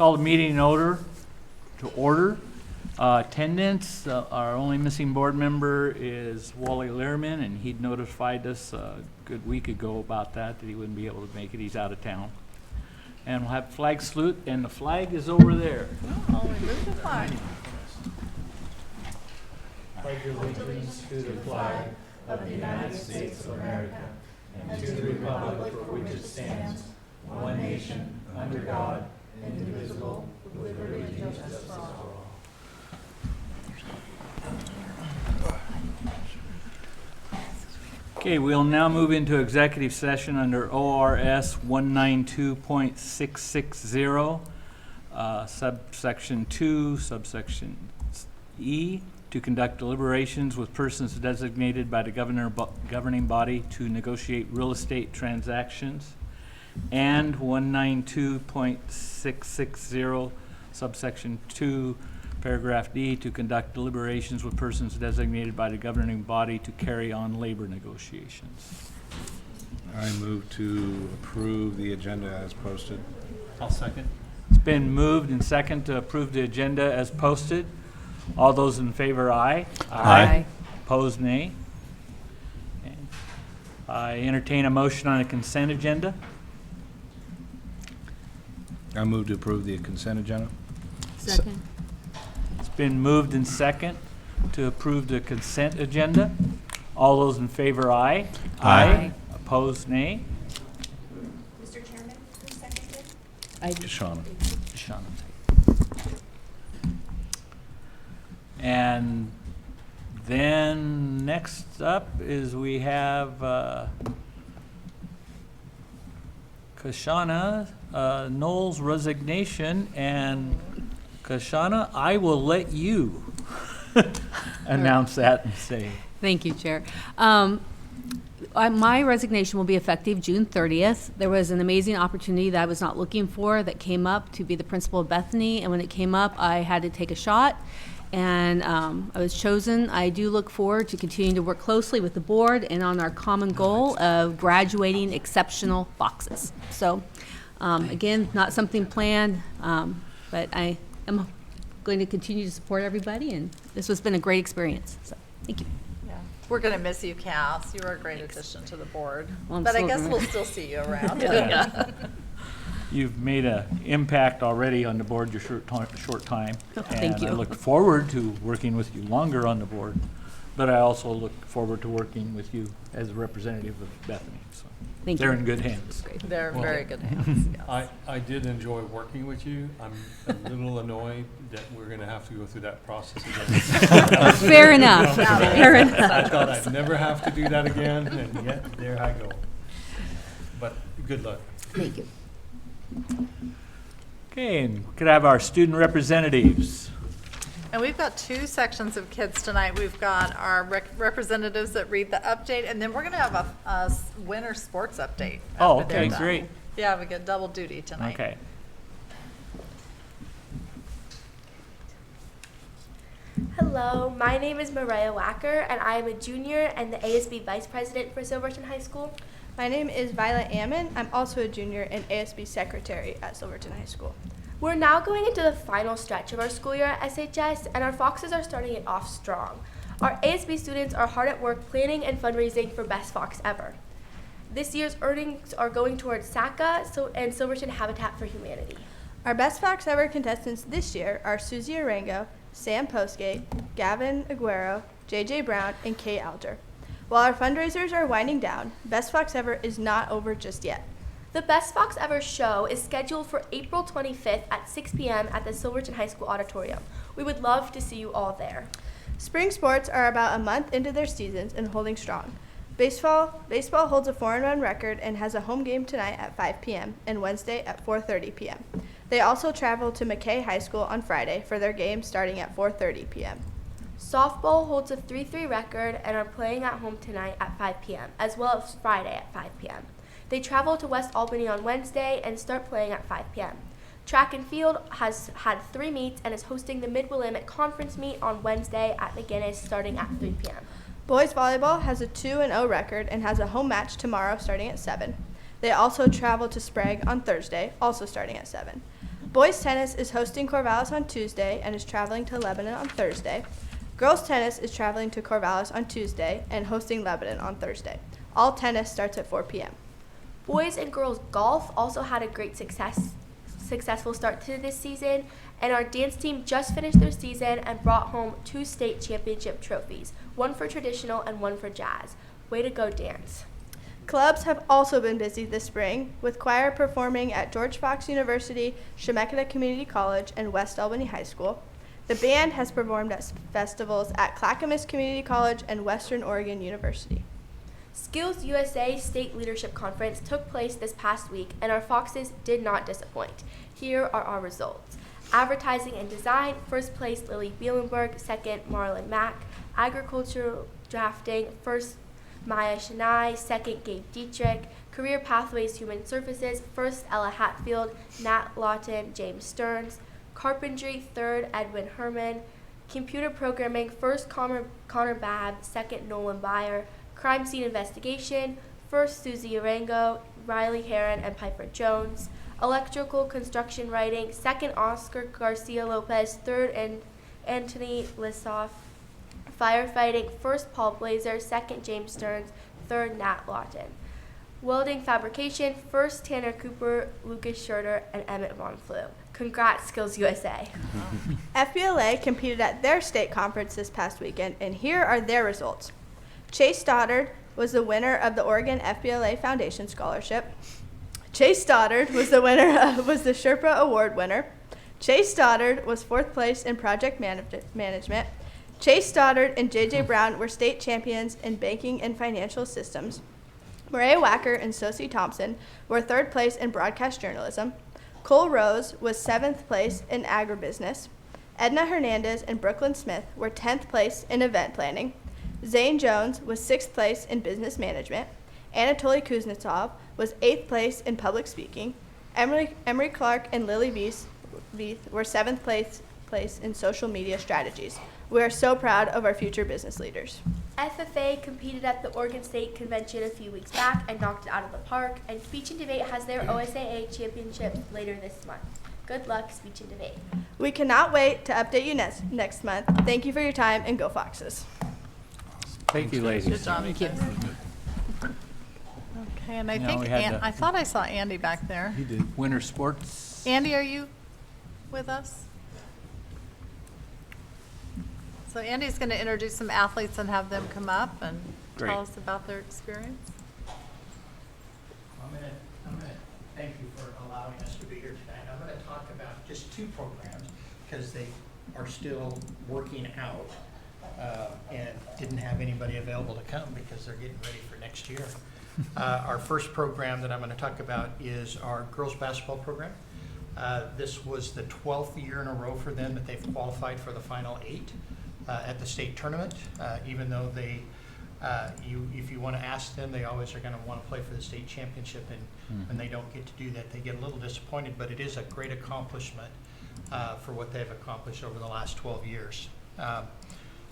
Call the meeting to order. Attendance, our only missing board member is Wally Lehrman, and he'd notified us a good week ago about that he wouldn't be able to make it. He's out of town. And we'll have flag salute, and the flag is over there. Oh, we moved the flag. Pledge allegiance to the flag of the United States of America and to the republic for which it stands, one nation, under God, indivisible, with liberty and justice for all. Okay, we'll now move into executive session under ORS 192.660, subsection 2, subsection E, to conduct deliberations with persons designated by the governing body to negotiate real estate transactions, and 192.660, subsection 2, paragraph D, to conduct deliberations with persons designated by the governing body to carry on labor negotiations. I move to approve the agenda as posted. I'll second. It's been moved and second to approve the agenda as posted. All those in favor, aye. Aye. Opposed, nay. Okay. I entertain a motion on a consent agenda. I move to approve the consent agenda. Second. It's been moved and second to approve the consent agenda. All those in favor, aye. Aye. Opposed, nay. Mr. Chairman, who seconded? Shauna. Shauna. And then next up is we have Kashana Knowles' resignation. And Kashana, I will let you announce that and say. Thank you, Chair. My resignation will be effective June 30th. There was an amazing opportunity that I was not looking for that came up to be the principal of Bethany, and when it came up, I had to take a shot, and I was chosen. I do look forward to continuing to work closely with the board and on our common goal of graduating exceptional Foxes. So, again, not something planned, but I am going to continue to support everybody, and this has been a great experience. So, thank you. Yeah. We're going to miss you, Cass. You were a great addition to the board. Well, I'm But I still guess gonna- we'll still see you around. You've made an impact already on the board your short time. Thank And I you. look forward to working with you longer on the board, but I also look forward to working with you as a representative of Bethany. So Thank they're you. in good hands. They're Well, very good hands. yes. I did enjoy working with you. I'm a little annoyed that we're going to have to go through that process again. Fair enough. Fair enough. I thought I'd never have to do that again, and yet there I go. But good luck. Thank you. Okay, and could I have our student representatives? And we've got two sections of kids tonight. We've got our representatives that read the update, and then we're going to have a winter sports update. Oh, after they're okay, done. great. Yeah, we get double duty tonight. Okay. Hello, my name is Mariah Wacker, and I am a junior and the ASB Vice President for Silverton High School. My name is Violet Ammon. I'm also a junior and ASB Secretary at Silverton High School. We're now going into the final stretch of our school year at SHS, and our Foxes are starting it off strong. Our ASB students are hard at work planning and fundraising for Best Fox Ever. This year's earnings are going towards SACA and Silverton Habitat for Humanity. Our Best Fox Ever contestants this year are Susie Arango, Sam Postgate, Gavin Aguero, JJ Brown, and Kate Alger. While our fundraisers are winding down, Best Fox Ever is not over just yet. The Best Fox Ever show is scheduled for April 25th at 6 p.m. at the Silverton High School Auditorium. We would love to see you all there. Spring sports are about a month into their seasons and holding strong. Baseball holds a 4-1 record and has a home game tonight at 5 p.m. and Wednesday at 4:30 p.m. They also travel to McKay High School on Friday for their game starting at 4:30 p.m. Softball holds a 3-3 record and are playing at home tonight at 5 p.m., as well as Friday at 5 p.m. They travel to West Albany on Wednesday and start playing at 5 p.m. Track and field has had 3 meets and is hosting the Mid-Willamette Conference meet on Wednesday at McGinnis starting at 3 p.m. Boys volleyball has a 2-0 record and has a home match tomorrow starting at 7. They also travel to Sprague on Thursday, also starting at 7. Boys tennis is hosting Corvallis on Tuesday and is traveling to Lebanon on Thursday. Girls tennis is traveling to Corvallis on Tuesday and hosting Lebanon on Thursday. All tennis starts at 4 p.m. Boys and girls golf also had a great successful start to this season, and our dance team just finished their season and brought home 2 state championship trophies, one for traditional and one for jazz. Way to go, dance. Clubs have also been busy this spring, with choir performing at George Fox University, Chemeketa Community College, and West Albany High School. The band has performed at festivals at Clackamas Community College and Western Oregon University. Skills USA State Leadership Conference took place this past week, and our Foxes did not disappoint. Here are our results. Advertising and Design, first place Lily Bielenberg, second Marlon Mack. Agricultural Drafting, first Maya Shania, second Gabe Dietrich. Career Pathways Human Services, first Ella Hatfield, Nat Lawton, James Stearns. Carpentry, third Edwin Herman. Computer Programming, first Connor Babb, second Nolan Byer. Crime Scene Investigation, first Susie Arango, Riley Heron, and Piper Jones. Electrical Construction Writing, second Oscar Garcia Lopez, third Anthony Lissoff. Firefighting, first Paul Blazer, second James Stearns, third Nat Lawton. Welding Fabrication, first Tanner Cooper, Lucas Schurter, and Emmett Von Flew. Congrats, Skills USA. FBLA competed at their state conference this past weekend, and here are their results. Chase Stoddard was the winner of the Oregon FBLA Foundation Scholarship. Chase Stoddard was the Sherpa Award winner. Chase Stoddard was 4th place in project management. Chase Stoddard and J.J. Brown were state champions in banking and financial systems. Murray Wacker and Sosie Thompson were 3rd place in broadcast journalism. Cole Rose was 7th place in agribusiness. Edna Hernandez and Brooklyn Smith were 10th place in event planning. Zane Jones was 6th place in business management. Anatoly Kuznetsov was 8th place in public speaking. Emery Clark and Lily Veith were 7th place in social media strategies. We are so proud of our future business leaders. FFA competed at the Oregon State Convention a few weeks back and knocked it out of the park, and Speech and Debate has their OSAA championship later this month. Good luck, Speech and Debate. We cannot wait to update you next month. Thank you for your time, and go Foxes. Thank you, ladies. Good job. Thank you. Okay, and I Now think, we had the- I thought I saw Andy back there. He did. Winter sports. Andy, are you with us? So Andy's going to introduce some athletes and have them come up and Great. tell us about their experience. I'm gonna thank you for allowing us to be here tonight. I'm gonna talk about just 2 programs because they are still working out and didn't have anybody available to come because they're getting ready for next year. Our first program that I'm gonna talk about is our girls basketball program. This was the 12th year in a row for them that they've qualified for the final 8 at the state tournament, even though they if you want to ask them, they always are going to want to play for the state championship, and when they don't get to do that, they get a little disappointed, but it is a great accomplishment for what they've accomplished over the last 12 years. A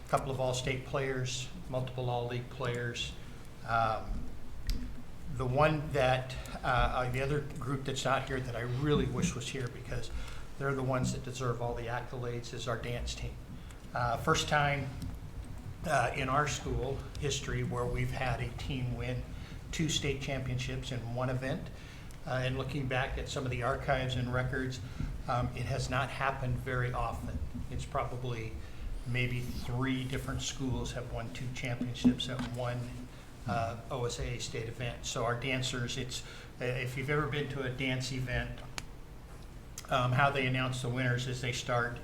couple of all-state players, multiple all-league players. The one that, the other group that's not here that I really wish was here because they're the ones that deserve all the accolades is our dance team. First time in our school history where we've had a team win 2 state championships in one event. And looking back at some of the archives and records, it has not happened very often. It's probably maybe 3 different schools have won 2 championships at one OSAA state event. So our dancers, if you've ever been to a dance event, how they announce the winners is they start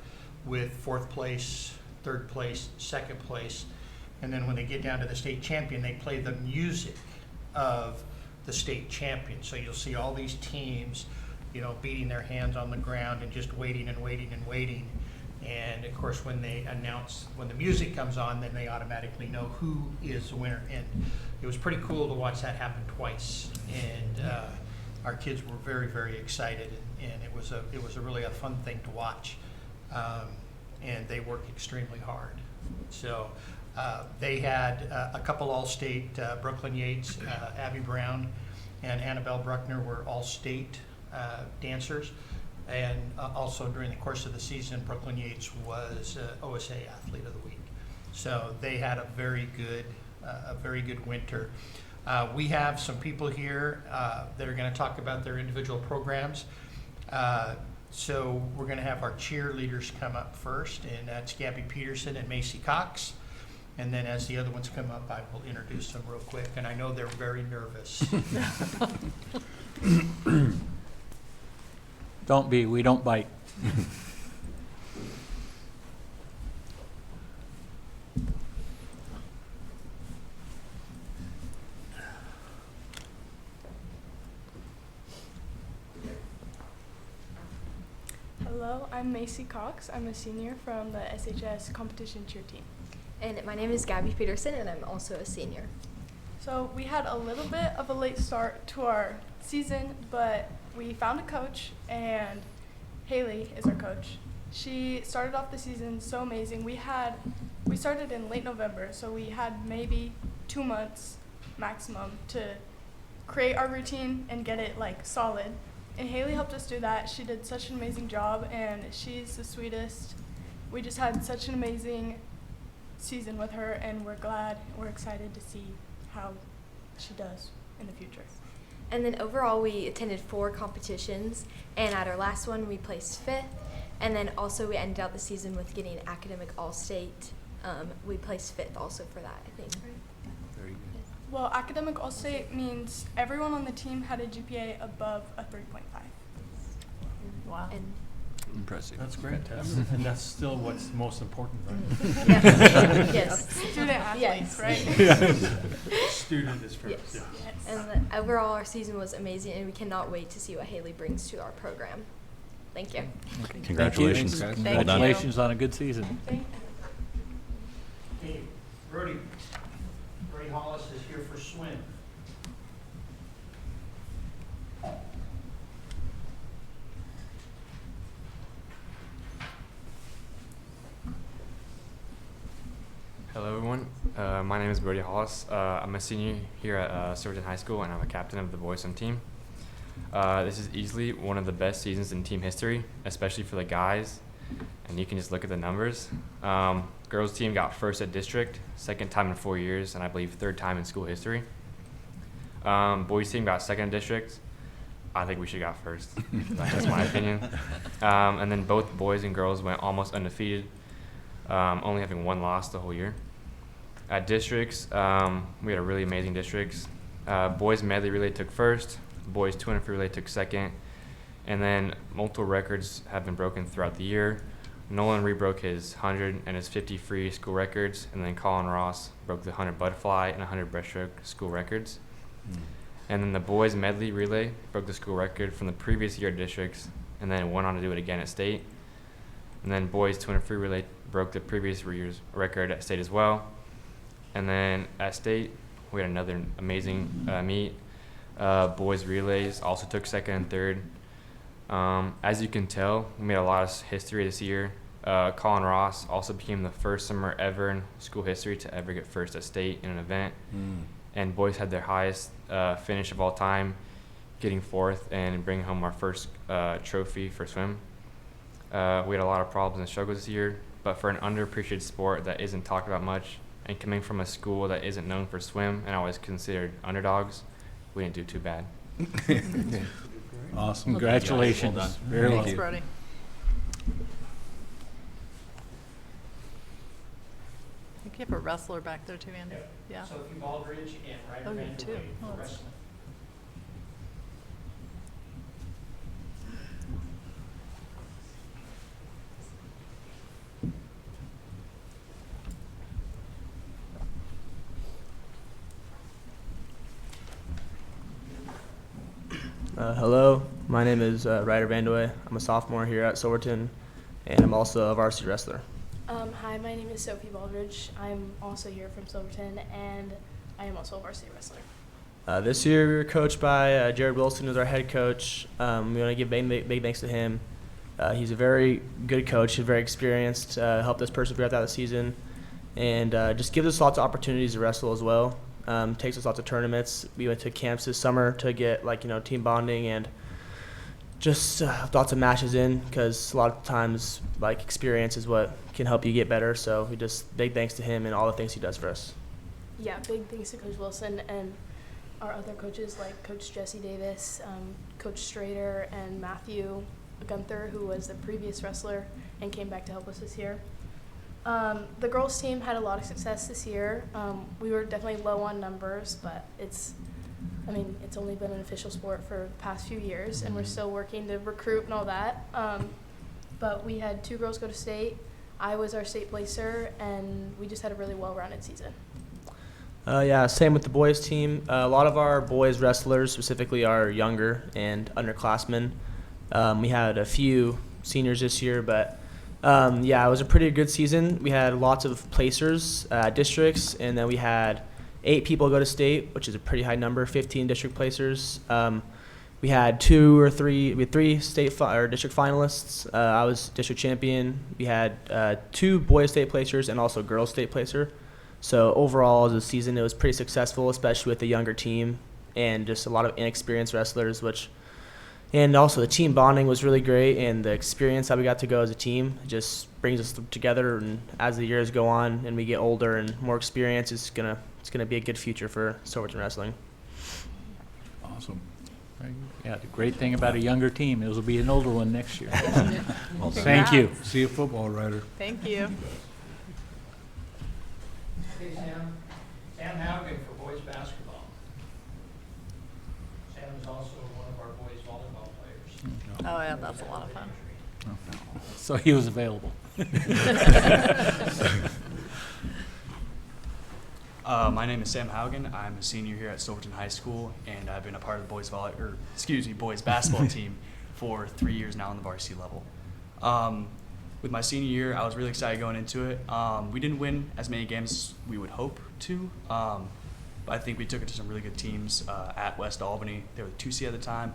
with 4th place, 3rd place, 2nd place, and then when they get down to the state champion, they play the music of the state champion. So you'll see all these teams, beating their hands on the ground and just waiting and waiting and waiting. And of course, when the music comes on, then they automatically know who is the winner. And it was pretty cool to watch that happen twice. And our kids were very, very excited, and it was a really fun thing to watch. And they work extremely hard. So they had a couple all-state, Brooklyn Yates, Abby Brown, and Annabelle Bruckner were all-state dancers. And also during the course of the season, Brooklyn Yates was OSA Athlete of the Week. So they had a very good winter. We have some people here that are going to talk about their individual programs. So we're going to have our cheerleaders come up first, and that's Gabby Peterson and Macy Cox. And then as the other ones come up, I will introduce them real quick, and I know they're very nervous. Don't be, we don't bite. Hello, I'm Macy Cox. I'm a senior from the SHS competition cheer team. And my name is Gabby Peterson, and I'm also a senior. So we had a little bit of a late start to our season, but we found a coach, and Haley is our coach. She started off the season so amazing. We started in late November, so we had maybe 2 months maximum to create our routine and get it like solid. And Haley helped us do that. She did such an amazing job, and she's the sweetest. We just had such an amazing season with her, and we're excited to see how she does in the future. And then overall, we attended 4 competitions, and at our last one, we placed 5th. And then also, we ended out the season with getting academic all-state. We placed 5th also for that, I think. Very good. Well, academic all-state means everyone on the team had a GPA above a 3.5. Wow. And Impressive. That's great. And that's still what's most important, right? yes. Student athletes, Yes. right? Student is first. Yes. Yeah. And overall, our season was amazing, and we cannot wait to see what Haley brings to our program. Thank you. Congratulations. Thank you. Congratulations on a good season. Thank you. Okay, Brody Hollis is here for swim. Hello everyone, my name is Brody Hollis. I'm a senior here at Silverton High School, and I'm a captain of the boys swim team. This is easily one of the best seasons in team history, especially for the guys, and you can just look at the numbers. Girls team got first at district, second time in 4 years, and I believe third time in school history. Boys team got second in district. I think we should have got first. That's my opinion. And then both boys and girls went almost undefeated, only having 1 loss the whole year. At districts, we had a really amazing districts. Boys medley relay took first, boys 200 free relay took second, and then multiple records have been broken throughout the year. Nolan rebroke his 100 and his 50 free school records, and then Colin Ross broke the 100 butterfly and 100 breaststroke school records. And then the boys medley relay broke the school record from the previous year at districts, and then went on to do it again at state. And then boys 200 free relay broke the previous year's record at state as well. And then at state, we had another amazing meet. Boys relays also took second and third. As you can tell, we made a lot of history this year. Colin Ross also became the first swimmer ever in school history to ever get first at state in an event. And boys had their highest finish of all time, getting 4th and bringing home our first trophy for swim. We had a lot of problems and struggles this year, but for an underappreciated sport that isn't talked about much, and coming from a school that isn't known for swim and always considered underdogs, we didn't do too bad. Awesome. Congratulations. Well done. Very well. Thanks, Brody. I think you have a wrestler back there too, Andy. Yeah. Sophie Baldridge and Ryder Oh, you Vanderway do? for Oh, that's- wrestling. Hello, my name is Ryder Vandewey. I'm a sophomore here at Silverton, and I'm also a varsity wrestler. Hi, my name is Sophie Baldridge. I'm also here from Silverton, and I am also a varsity wrestler. This year we were coached by Jared Wilson, who's our head coach. We want to give big thanks to him. He's a very good coach. He's very experienced. Helped us persevere throughout the season, and just gives us lots of opportunities to wrestle as well. Takes us lots of tournaments. We went to camps this summer to get team bonding and just lots of matches in, because a lot of times like experience is what can help you get better. So we just big thanks to him and all the things he does for us. Yeah, big thanks to Coach Wilson and our other coaches like Coach Jesse Davis, Coach Strader, and Matthew Gunther, who was the previous wrestler and came back to help us this year. The girls team had a lot of success this year. We were definitely low on numbers, but it's only been an official sport for the past few years, and we're still working to recruit and all that. But we had 2 girls go to state. I was our state placer, and we just had a really well-rounded season. Yeah, same with the boys team. A lot of our boys wrestlers specifically are younger and underclassmen. We had a few seniors this year, but yeah, it was a pretty good season. We had lots of placers, districts, and then we had 8 people go to state, which is a pretty high number, 15 district placers. We had 3 state or district finalists. I was district champion. We had 2 boys state placers and also girls state placer. So overall, as a season, it was pretty successful, especially with the younger team and just a lot of inexperienced wrestlers, and also the team bonding was really great, and the experience that we got to go as a team just brings us together. And as the years go on and we get older and more experience, it's gonna be a good future for Silverton wrestling. Awesome. Yeah, the great thing about a younger team is it'll be an older one next year. Well, thank you. See you, football writer. Thank you. Hey, Sam Haugen for boys basketball. Sam is also one of our boys volleyball players. Oh, yeah, that's a lot of fun. So he was available. My name is Sam Haugen. I'm a senior here at Silverton High School, and I've been a part of the boys basketball team for 3 years now on the varsity level. With my senior year, I was really excited going into it. We didn't win as many games as we would hope to, but I think we took it to some really good teams at West Albany. They were the 2 seed at the time.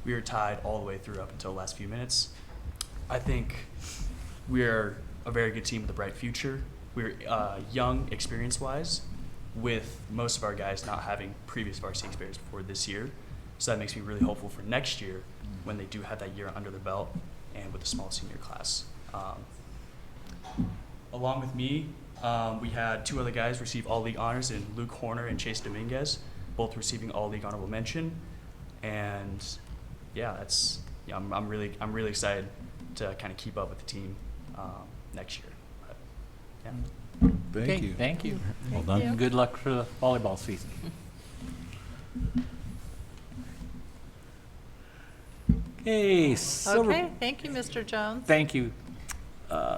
We were tied all the way through up until the last few minutes. I think we're a very good team with a bright future. We're young, experience-wise, with most of our guys not having previous varsity experience before this year. So that makes me really hopeful for next year when they do have that year under their belt and with a small senior class. Along with me, we had 2 other guys receive all-league honors in Luke Horner and Chase Dominguez, both receiving all-league honorable mention. And yeah, I'm really excited to kind of keep up with the team next year. But, yeah. Thank you. Thank you. Well Thank done. you. Good luck for the volleyball season. Okay, Okay, thank you, Mr. Jones. Thank you.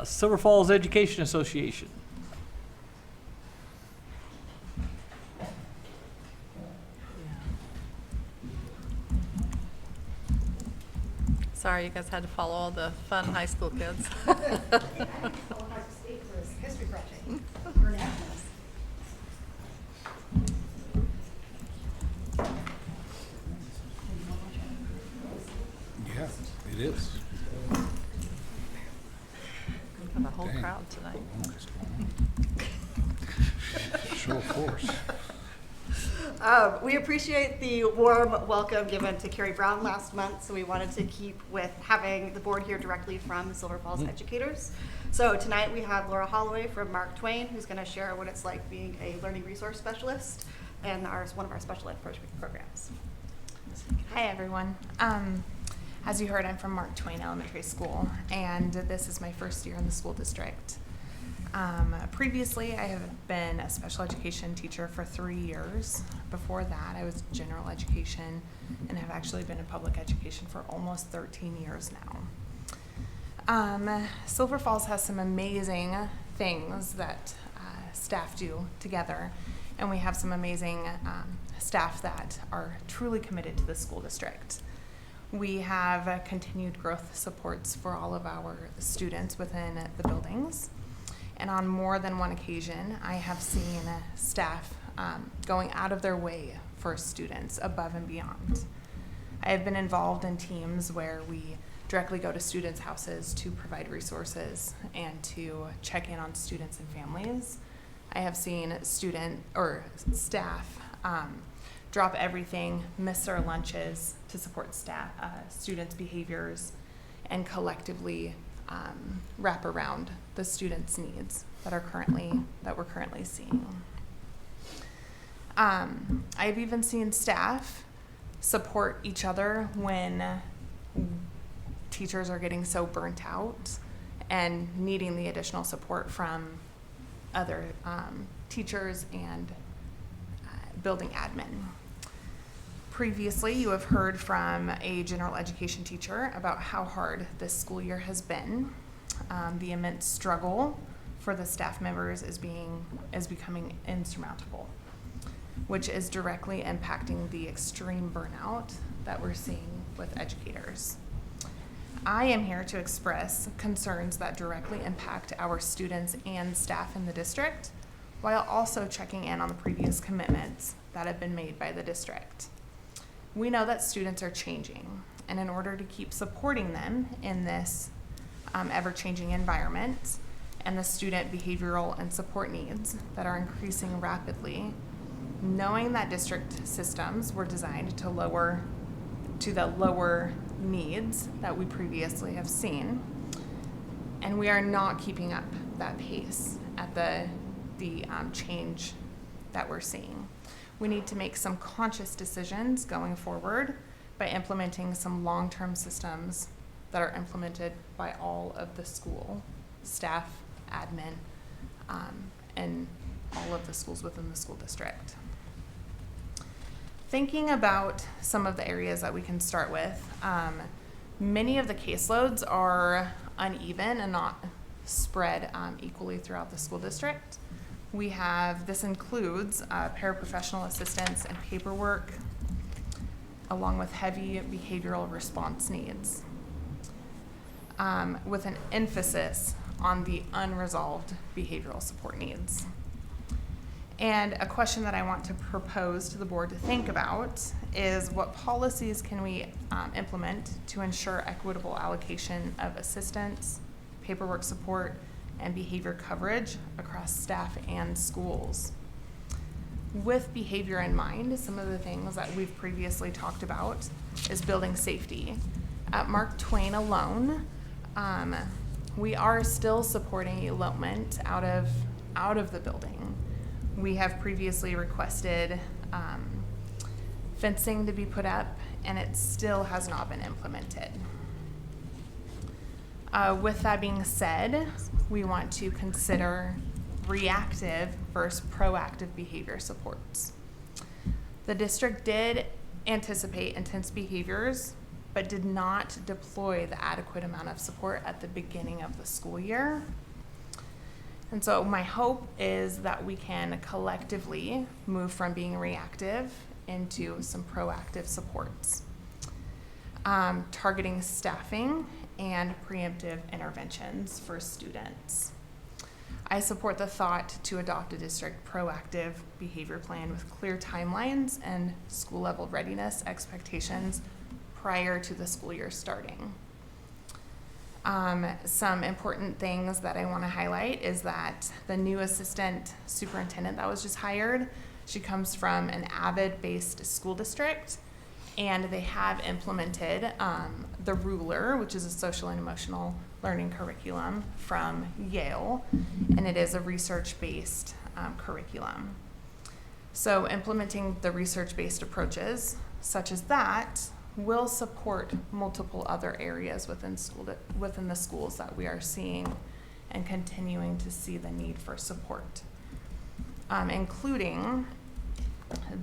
Silver Falls Education Association. Sorry, you guys had to follow all the fun high school kids. History project. Yeah, it is. We've got a whole Dang. crowd tonight. Show of force. We appreciate the warm welcome given to Carrie Brown last month, so we wanted to keep with having the board here directly from Silver Falls educators. So tonight we have Laura Holloway from Mark Twain, who's going to share what it's like being a learning resource specialist and one of our special ed programs. Hi everyone. As you heard, I'm from Mark Twain Elementary School, and this is my first year in the school district. Previously, I have been a special education teacher for 3 years. Before that, I was general education and have actually been in public education for almost 13 years now. Silver Falls has some amazing things that staff do together, and we have some amazing staff that are truly committed to the school district. We have continued growth supports for all of our students within the buildings. And on more than one occasion, I have seen staff going out of their way for students above and beyond. I have been involved in teams where we directly go to students' houses to provide resources and to check in on students and families. I have seen staff drop everything, miss their lunches to support students' behaviors, and collectively wrap around the students' needs that we're currently seeing. I've even seen staff support each other when teachers are getting so burnt out and needing the additional support from other teachers and building admin. Previously, you have heard from a general education teacher about how hard this school year has been. The immense struggle for the staff members is becoming insurmountable, which is directly impacting the extreme burnout that we're seeing with educators. I am here to express concerns that directly impact our students and staff in the district, while also checking in on the previous commitments that have been made by the district. We know that students are changing, and in order to keep supporting them in this ever-changing environment and the student behavioral and support needs that are increasing rapidly, knowing that district systems were designed to the lower needs that we previously have seen, and we are not keeping up that pace at the change that we're seeing. We need to make some conscious decisions going forward by implementing some long-term systems that are implemented by all of the school staff, admin, and all of the schools within the school district. Thinking about some of the areas that we can start with, many of the caseloads are uneven and not spread equally throughout the school district. This includes paraprofessional assistance and paperwork, along with heavy behavioral response needs, with an emphasis on the unresolved behavioral support needs. And a question that I want to propose to the board to think about is what policies can we implement to ensure equitable allocation of assistance, paperwork support, and behavior coverage across staff and schools. With behavior in mind, some of the things that we've previously talked about is building safety. At Mark Twain alone, we are still supporting elopement out of the building. We have previously requested fencing to be put up, and it still has not been implemented. With that being said, we want to consider reactive versus proactive behavior supports. The district did anticipate intense behaviors, but did not deploy the adequate amount of support at the beginning of the school year. And so my hope is that we can collectively move from being reactive into some proactive supports, targeting staffing and preemptive interventions for students. I support the thought to adopt a district proactive behavior plan with clear timelines and school level readiness expectations prior to the school year starting. Some important things that I want to highlight is that the new assistant superintendent that was just hired, she comes from an Avid-based school district, and they have implemented the Ruler, which is a social and emotional learning curriculum from Yale, and it is a research-based curriculum. So implementing the research-based approaches, such as that, will support multiple other areas within the schools that we are seeing and continuing to see the need for support, including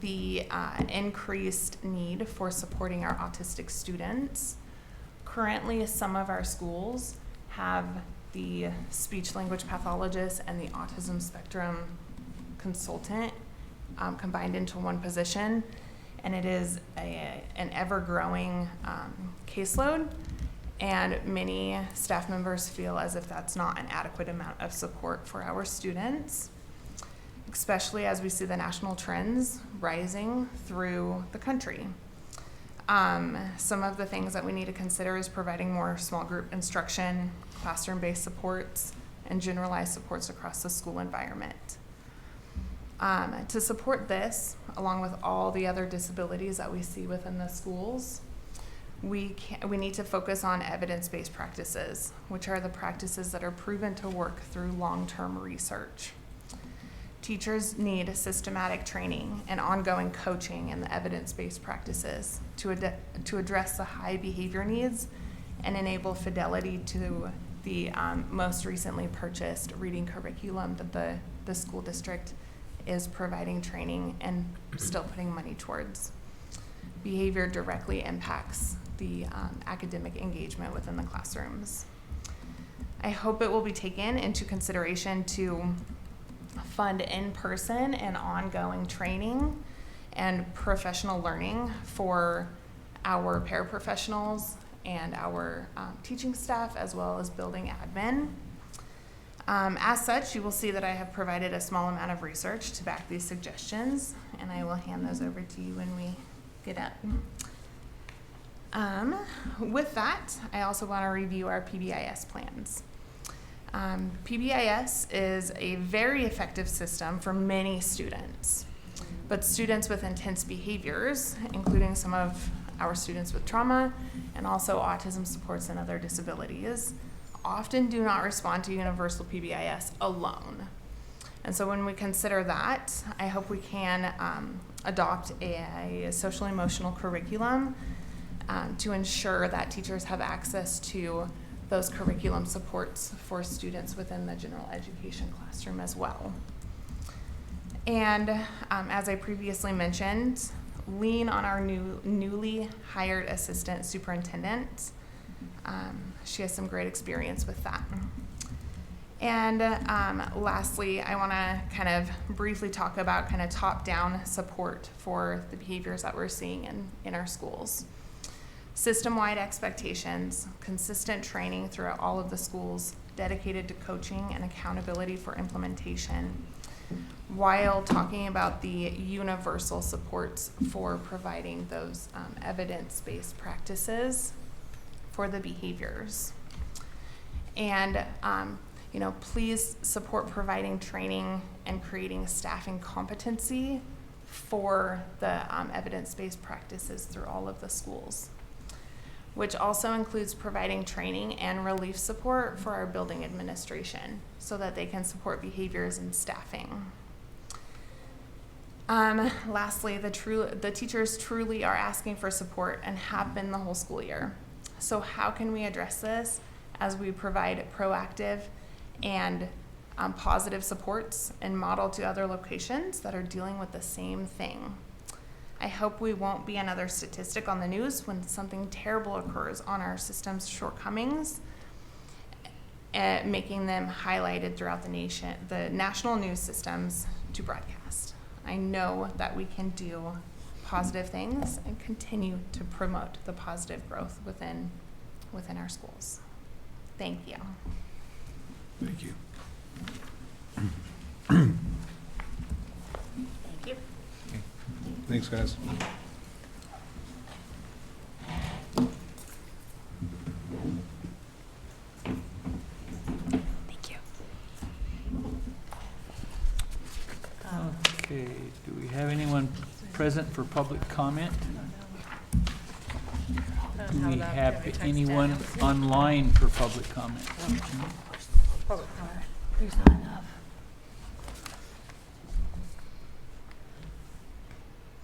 the increased need for supporting our autistic students. Currently, some of our schools have the speech language pathologist and the autism spectrum consultant combined into one position, and it is an ever-growing caseload, and many staff members feel as if that's not an adequate amount of support for our students, especially as we see the national trends rising through the country. Some of the things that we need to consider is providing more small group instruction, classroom-based supports, and generalized supports across the school environment. To support this, along with all the other disabilities that we see within the schools, we need to focus on evidence-based practices, which are the practices that are proven to work through long-term research. Teachers need systematic training and ongoing coaching in the evidence-based practices to address the high behavior needs and enable fidelity to the most recently purchased reading curriculum that the school district is providing training and still putting money towards. Behavior directly impacts the academic engagement within the classrooms. I hope it will be taken into consideration to fund in-person and ongoing training and professional learning for our paraprofessionals and our teaching staff, as well as building admin. As such, you will see that I have provided a small amount of research to back these suggestions, and I will hand those over to you when we get up. With that, I also want to review our PBIS plans. PBIS is a very effective system for many students, but students with intense behaviors, including some of our students with trauma and also autism supports and other disabilities, often do not respond to universal PBIS alone. And so when we consider that, I hope we can adopt a social emotional curriculum to ensure that teachers have access to those curriculum supports for students within the general education classroom as well. And as I previously mentioned, lean on our newly hired assistant superintendent. She has some great experience with that. And lastly, I want to kind of briefly talk about kind of top-down support for the behaviors that we're seeing in our schools. System-wide expectations, consistent training throughout all of the schools, dedicated to coaching and accountability for implementation, while talking about the universal supports for providing those evidence-based practices for the behaviors. And please support providing training and creating staffing competency for the evidence-based practices through all of the schools, which also includes providing training and relief support for our building administration so that they can support behaviors and staffing. Lastly, the teachers truly are asking for support and have been the whole school year. So how can we address this as we provide proactive and positive supports and model to other locations that are dealing with the same thing? I hope we won't be another statistic on the news when something terrible occurs on our system's shortcomings, making them highlighted throughout the nation, the national news systems to broadcast. I know that we can do positive things and continue to promote the positive growth within our schools. Thank you. Thank you. Thank you. Thanks, guys. Thank you. Okay, do we have anyone present for public comment? Do we have anyone online for public comment? Public comment. There's not enough.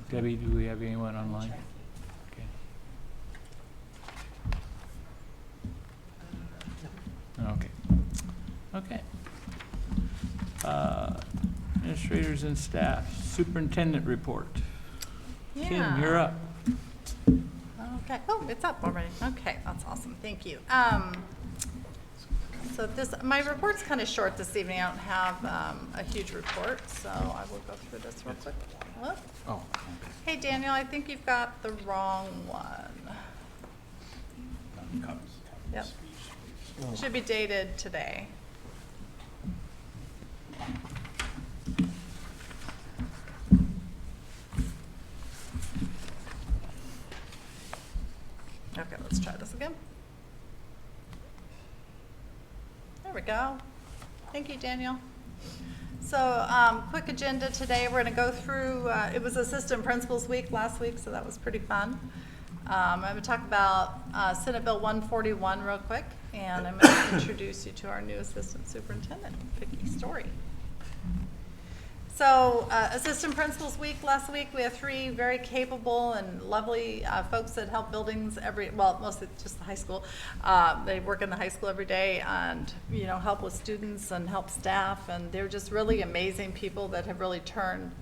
Debbie, do we have anyone online? Okay. Okay. Administrators and staff, superintendent report. Kim, Yeah. you're up. Okay, oh, it's up already. Okay, that's awesome, thank you. So my report's kind of short this evening. I don't have a huge report, so I will go through this real quick. Whoop. Oh, Hey, Daniel, I think you've got the wrong one. Yep. Should be dated today. Okay, let's try this again. There we go. Thank you, Daniel. So, quick agenda today. We're going to go through, it was Assistant Principals Week last week, so that was pretty fun. I'm going to talk about Senate Bill 141 real quick, and I'm going to introduce you to our new Assistant Superintendent, Vicki Story. So, Assistant Principals Week last week, we have 3 very capable and lovely folks that help buildings mostly just the high school. They work in the high school every day and, help with students and help staff, and they're just really amazing people that have really turned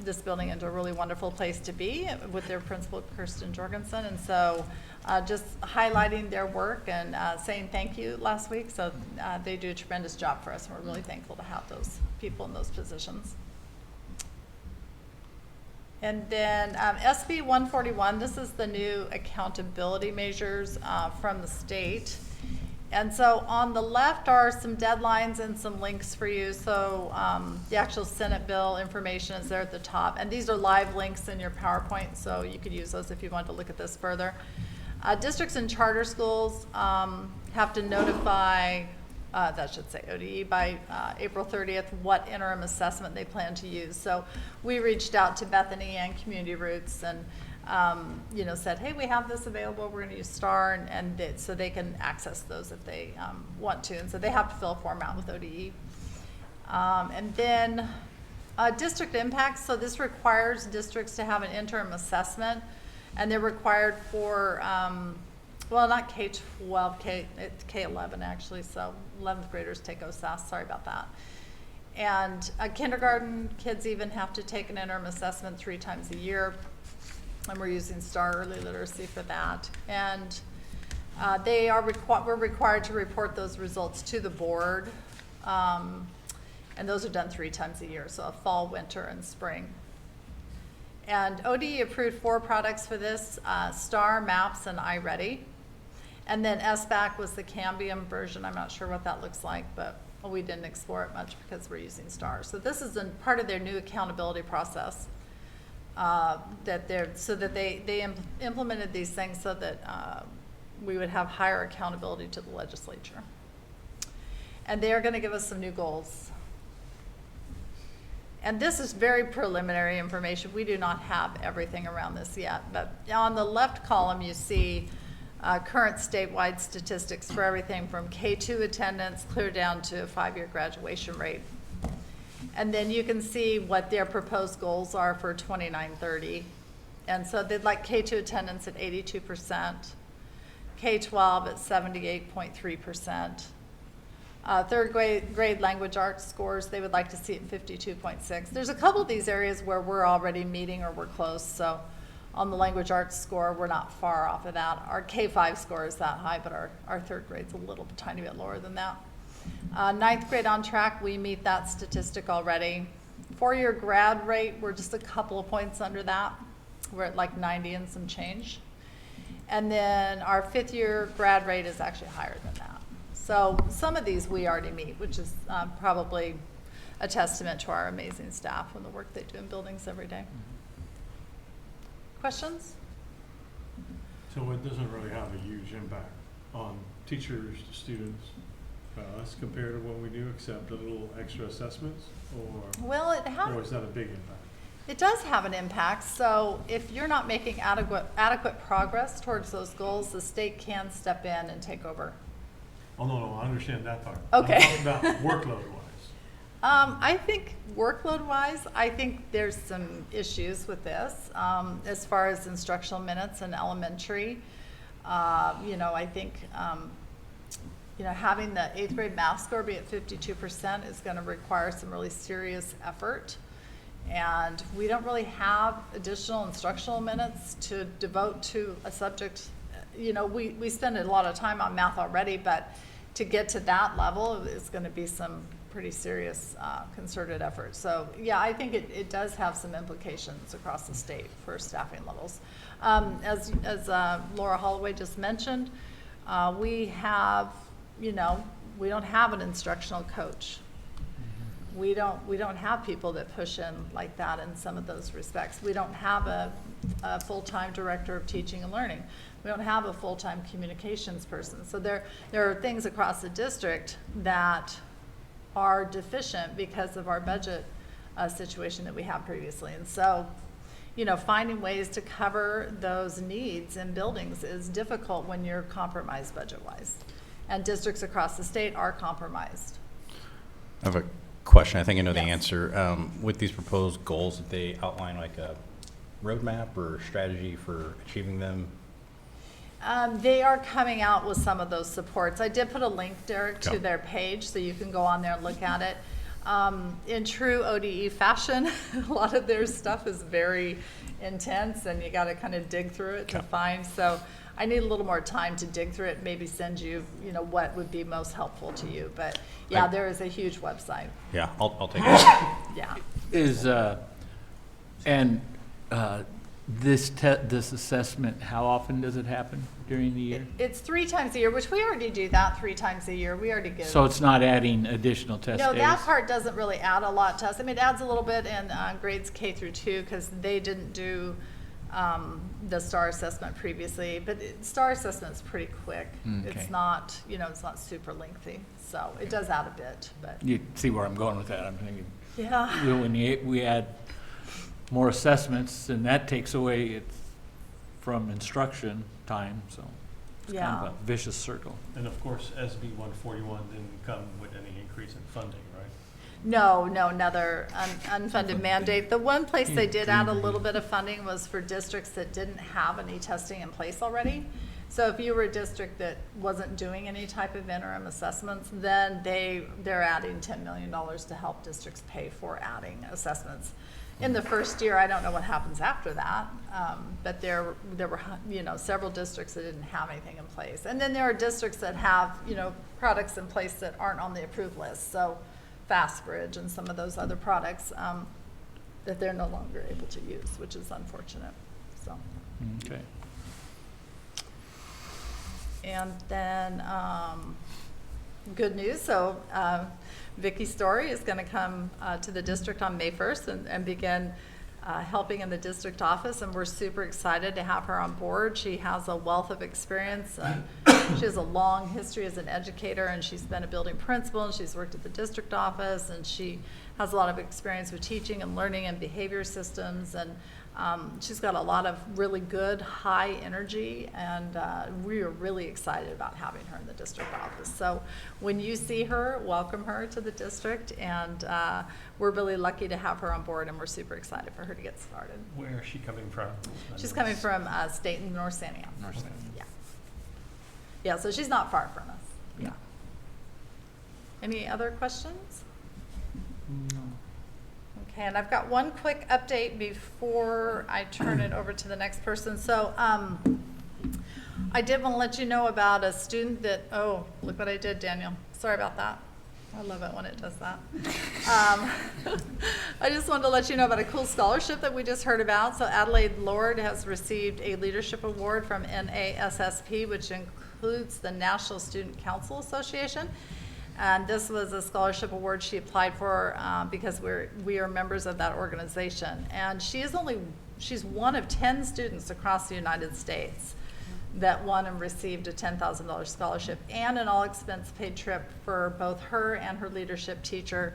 this building into a really wonderful place to be with their principal, Kirsten Jorgensen. And so just highlighting their work and saying thank you last week. So they do a tremendous job for us, and we're really thankful to have those people in those positions. And then SB 141, this is the new accountability measures from the state. And so on the left are some deadlines and some links for you. So the actual Senate bill information is there at the top. And these are live links in your PowerPoint, so you could use those if you want to look at this further. Districts and charter schools have to notify, that should say ODE, by April 30th what interim assessment they plan to use. So we reached out to Bethany and Community Roots and said, hey, we have this available, we're going to use STAR, so they can access those if they want to. And so they have to fill a form out with ODE. And then district impacts, so this requires districts to have an interim assessment, and they're required for, not K-12, it's K-11 actually, so 11th graders take OSAS, sorry about that. And kindergarten kids even have to take an interim assessment 3 times a year. And we're using STAR Early Literacy for that. And we're required to report those results to the board. And those are done 3 times a year, so a fall, winter, and spring. And ODE approved 4 products for this, STAR, MAPS, and iReady. And then SBAC was the Cambium version. I'm not sure what that looks like, but we didn't explore it much because we're using STAR. So this is part of their new accountability process. They implemented these things so that we would have higher accountability to the legislature. And they are going to give us some new goals. And this is very preliminary information. We do not have everything around this yet, but on the left column you see current statewide statistics for everything from K-2 attendance clear down to a 5-year graduation rate. And then you can see what their proposed goals are for 29-30. And so they'd like K-2 attendance at 82%, K-12 at 78.3%. Third grade language arts scores, they would like to see it 52.6. There's a couple of these areas where we're already meeting or we're close. So on the language arts score, we're not far off of that. Our K-5 score is that high, but our third grade's a tiny bit lower than that. 9th grade on track, we meet that statistic already. 4-year grad rate, we're just a couple of points under that. We're at like 90 and some change. And then our 5th year grad rate is actually higher than that. So some of these we already meet, which is probably a testament to our amazing staff and the work they do in buildings every day. Questions? So it doesn't really have a huge impact on teachers, students, us compared to what we do, except a little extra assessments, or is that a big impact? It does have an impact. So if you're not making adequate progress towards those goals, the state can step in and take over. Oh, no, I understand that part. Okay. I'm talking about workload-wise. I think workload-wise, I think there's some issues with this as far as instructional minutes in elementary. I think having the 8th grade math score be at 52% is going to require some really serious effort. And we don't really have additional instructional minutes to devote to a subject. We spend a lot of time on math already, but to get to that level is going to be some pretty serious concerted effort. So yeah, I think it does have some implications across the state for staffing levels. As Laura Holloway just mentioned, we have, we don't have an instructional coach. We don't have people that push in like that in some of those respects. We don't have a full-time director of teaching and learning. We don't have a full-time communications person. So there are things across the district that are deficient because of our budget situation that we had previously. And so, you know, finding ways to cover those needs in buildings is difficult when you're compromised budget-wise. And districts across the state are compromised. I have a question. I think I know the Yes. answer. With these proposed goals, did they outline like a roadmap or strategy for achieving them? They are coming out with some of those supports. I did put a link, Derek, to Okay. their page, so you can go on there and look at it. In true ODE fashion, a lot of their stuff is very intense, and you got to kind of dig through it to Okay. find. So I need a little more time to dig through it, maybe send you, you know, what would be most helpful to you. But yeah, there is a huge website. Yeah, I'll take it. Yeah. Is, this assessment, how often does it happen during the year? It's 3 times a year, which we already do that 3 times a year. We already give. So it's not adding additional test days? No, that part doesn't really add a lot to us. I mean, it adds a little bit in grades K through 2 because they didn't do the STAR assessment previously, but STAR assessment's pretty quick. Okay. It's not, you know, it's not super lengthy, so it does add a bit, but You see where I'm going with that? I'm thinking, yeah. when we add more assessments, and that takes away it from instruction time, so it's kind of Yeah. a vicious circle. And of course, SB 141 didn't come with any increase in funding, right? No, another unfunded mandate. The one place they did add a little bit of funding was for districts that didn't have any testing in place already. So if you were a district that wasn't doing any type of interim assessments, then they're adding $10 million to help districts pay for adding assessments. In the first year, I don't know what happens after that, but there were, you know, several districts that didn't have anything in place. And then there are districts that have, you know, products in place that aren't on the approved list. So FastBridge and some of those other products that they're no longer able to use, which is unfortunate. So, Okay. and then good news. So Vicki Story is going to come to the district on May 1st and begin helping in the district office, and we're super excited to have her on board. She has a wealth of experience. She has a long history as an educator, and she's been a building principal, and she's worked at the district office, and she has a lot of experience with teaching and learning and behavior systems, and she's got a lot of really good, high energy, and we are really excited about having her in the district office. So when you see her, welcome her to the district, and we're really lucky to have her on board, and we're super excited for her to get started. Where is she coming from? She's coming from Staten, North Santiam. Yeah. Yeah, so she's not far from us. Yeah. Any other questions? Okay, and I've got one quick update before I turn it over to the next person. So I did want to let you know about a student that, oh, look what I did, Daniel. Sorry about that. I love it when it does that. I just wanted to let you know about a cool scholarship that we just heard about. So Adelaide Lord has received a leadership award from NASSP, which includes the National Student Council Association. And this was a scholarship award she applied for because we are members of that organization. And she's one of 10 students across the United States that won and received a $10,000 scholarship and an all-expense-paid trip for both her and her leadership teacher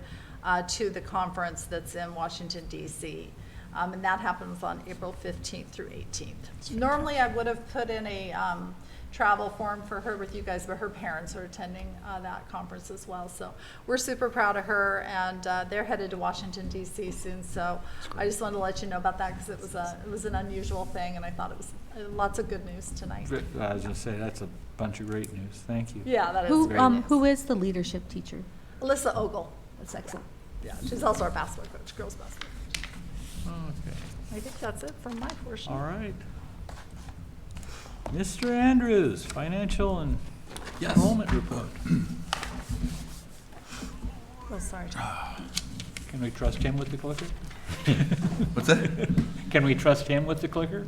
to the conference that's in Washington, D.C. And that happens on April 15th through 18th. Normally, I would have put in a travel form for her with you guys, but her parents are attending that conference as well. So we're super proud of her, and they're headed to Washington, D.C. soon. So I just wanted to let you know about that because it was an unusual thing, and I thought it was lots of good news tonight. I was going to say, that's a bunch of great news. Thank you. Yeah, that is great news. Who is the leadership teacher? Alyssa Ogle. That's excellent. Yeah, she's also our basketball coach, girls basketball coach. Okay. I think that's it from my portion. All right. Mr. Andrews, financial and enrollment report. Oh, sorry. Can we trust him with the clicker? What's that? Can we trust him with the clicker?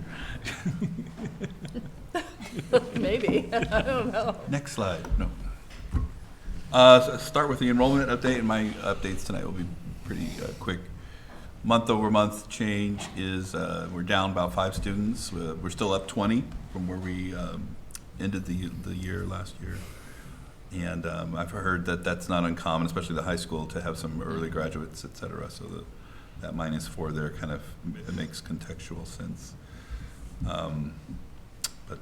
Maybe. I don't know. Next slide. No. Start with the enrollment update, and my updates tonight will be pretty quick. Month over month change is we're down about 5 students. We're still up 20 from where we ended the year last year. And I've heard that that's not uncommon, especially the high school, to have some early graduates, et cetera. So that -4 there kind of makes contextual sense. But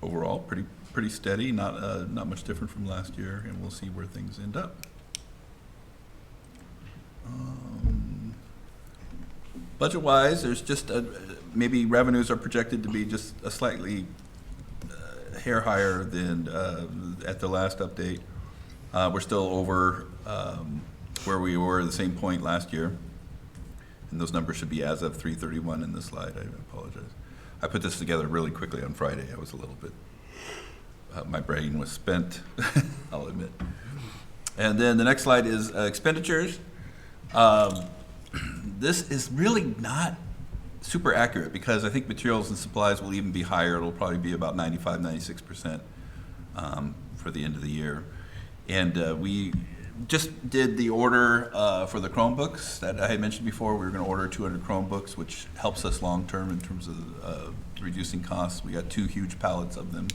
overall, pretty steady, not much different from last year, and we'll see where things end up. Budget-wise, there's just maybe revenues are projected to be just a slightly hair higher than at the last update. We're still over where we were at the same point last year. And those numbers should be as of 3/31 in the slide. I apologize. I put this together really quickly on Friday. I was a little bit, my brain was spent, I'll admit. And then the next slide is expenditures. This is really not super accurate because I think materials and supplies will even be higher. It'll probably be about 95, 96% for the end of the year. And we just did the order for the Chromebooks that I had mentioned before. We were going to order 200 Chromebooks, which helps us long-term in terms of reducing costs. We got 2 huge pallets of them,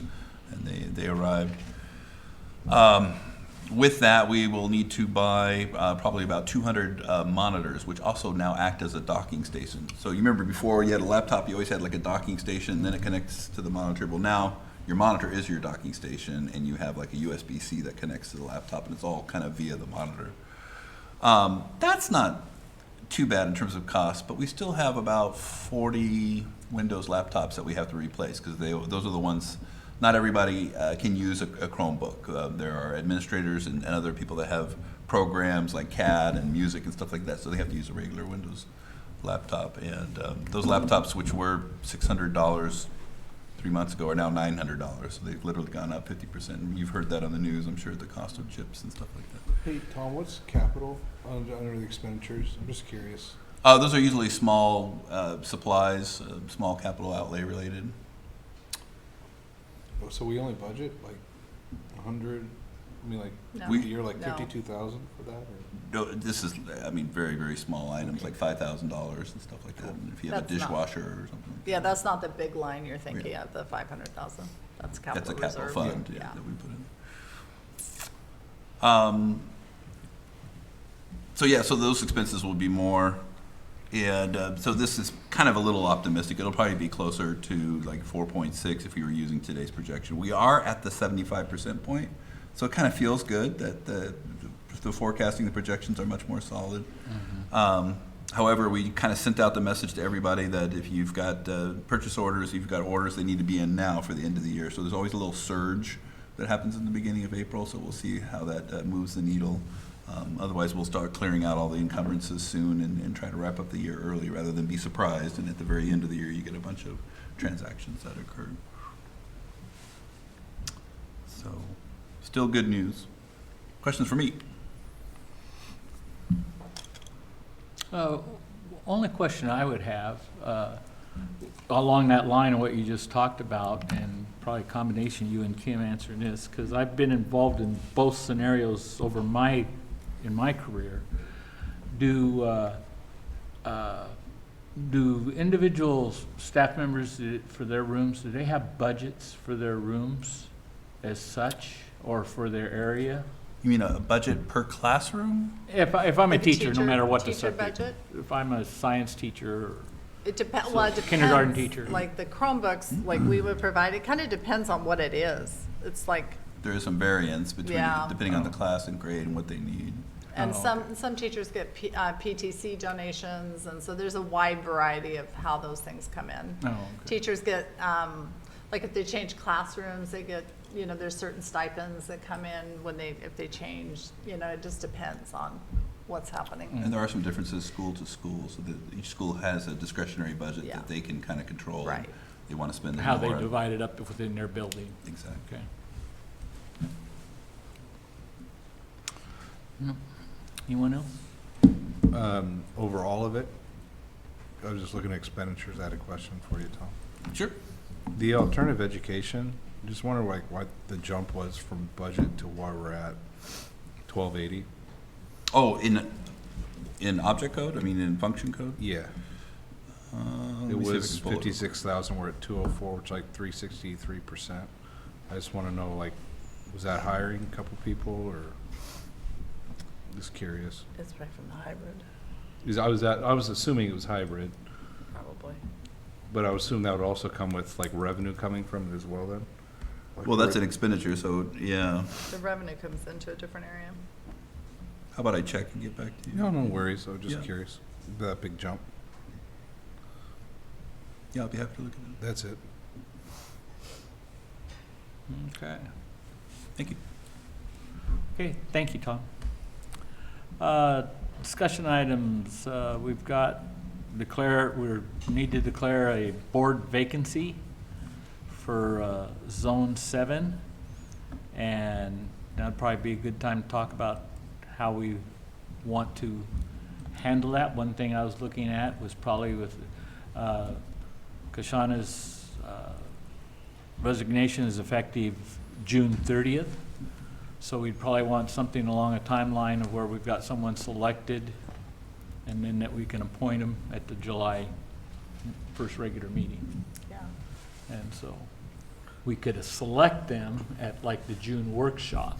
and they arrived. With that, we will need to buy probably about 200 monitors, which also now act as a docking station. So you remember before you had a laptop, you always had like a docking station, and then it connects to the monitor. Well, now your monitor is your docking station, and you have like a USB-C that connects to the laptop, and it's all kind of via the monitor. That's not too bad in terms of cost, but we still have about 40 Windows laptops that we have to replace because those are the ones. Not everybody can use a Chromebook. There are administrators and other people that have programs like CAD and music and stuff like that, so they have to use a regular Windows laptop. And those laptops, which were $600 3 months ago, are now $900. So they've literally gone up 50%. And you've heard that on the news, I'm sure, the cost of chips and stuff like that. Hey, Tom, what's capital under the expenditures? I'm just curious. Those are usually small supplies, small capital outlay related. So we only budget like 100, I mean like, No. you're like No. 52,000 for that? Or? No, this is, I mean, very, very small items, like $5,000 and stuff like that. And if you have a That's not- dishwasher or something. like Yeah, that. that's not the big line you're thinking of, the 500,000. That's capital That's a capital reserve. fund, yeah, Yeah. that we put in. So those expenses will be more. And so this is kind of a little optimistic. It'll probably be closer to like 4.6 if we were using today's projection. We are at the 75% point, so it kind of feels good that the forecasting, the projections are much more solid. However, we kind of sent out the message to everybody that if you've got purchase orders, if you've got orders, they need to be in now for the end of the year. So there's always a little surge that happens in the beginning of April, so we'll see how that moves the needle. Otherwise, we'll start clearing out all the encumbrances soon and try to wrap up the year early rather than be surprised. And at the very end of the year, you get a bunch of transactions that occur. So, still good news. Questions for me? Only question I would have, along that line of what you just talked about, and probably a combination you and Kim answering this, because I've been involved in both scenarios in my career. Do individual staff members for their rooms, do they have budgets for their rooms as such, or for their area? You mean a budget per classroom? If I'm a Like a teacher, no teacher- matter what the teacher subject. budget? If I'm a science teacher, It depends. So Well, it depends. kindergarten teacher. Like the Chromebooks, like we would provide, it kind of depends on what it is. It's like, There is some variance between, Yeah. depending on the class and grade and what they need. and Oh, some teachers get PTC donations, and so there's a wide variety of how those things come in. Oh, okay. Teachers get, like if they change classrooms, they get, there's certain stipends that come in if they change, it just depends on what's happening. And there are some differences school to school, so that each school has a discretionary budget Yeah. that they can kind of control. Right. They want to spend more. how they divide it up within their building. Exactly. Okay. No. Anyone else? Over all of it, I was just looking at expenditures. I had a question for you, Tom. Sure. The alternative education, just wonder like what the jump was from budget to where we're at, 1280. Oh, in object code? I mean, in function code? Yeah. Let It me see if I was can pull it up. 56,000. We're at 204, which is like 363%. I just want to know like Was that hiring a couple people, or just curious? It's right from the hybrid, I was assuming it was hybrid, probably. but I would assume that would also come with like revenue coming from it as well then? Like Well, that's an re- expenditure, so, yeah. The revenue comes into a different area. How about I check and get back to you? No worries, I was just Yeah. curious. That big jump, Yeah, I'll be happy to look at that's it. Okay. it. Thank you. Okay, thank you, Tom. Discussion items, we've got we need to declare a board vacancy for Zone 7. And that'd probably be a good time to talk about how we want to handle that. One thing I was looking at was probably with Kashana's resignation is effective June 30th. So we'd probably want something along a timeline of where we've got someone selected and then that we can appoint them at the July first regular meeting. Yeah. And so we could select them at like the June workshop,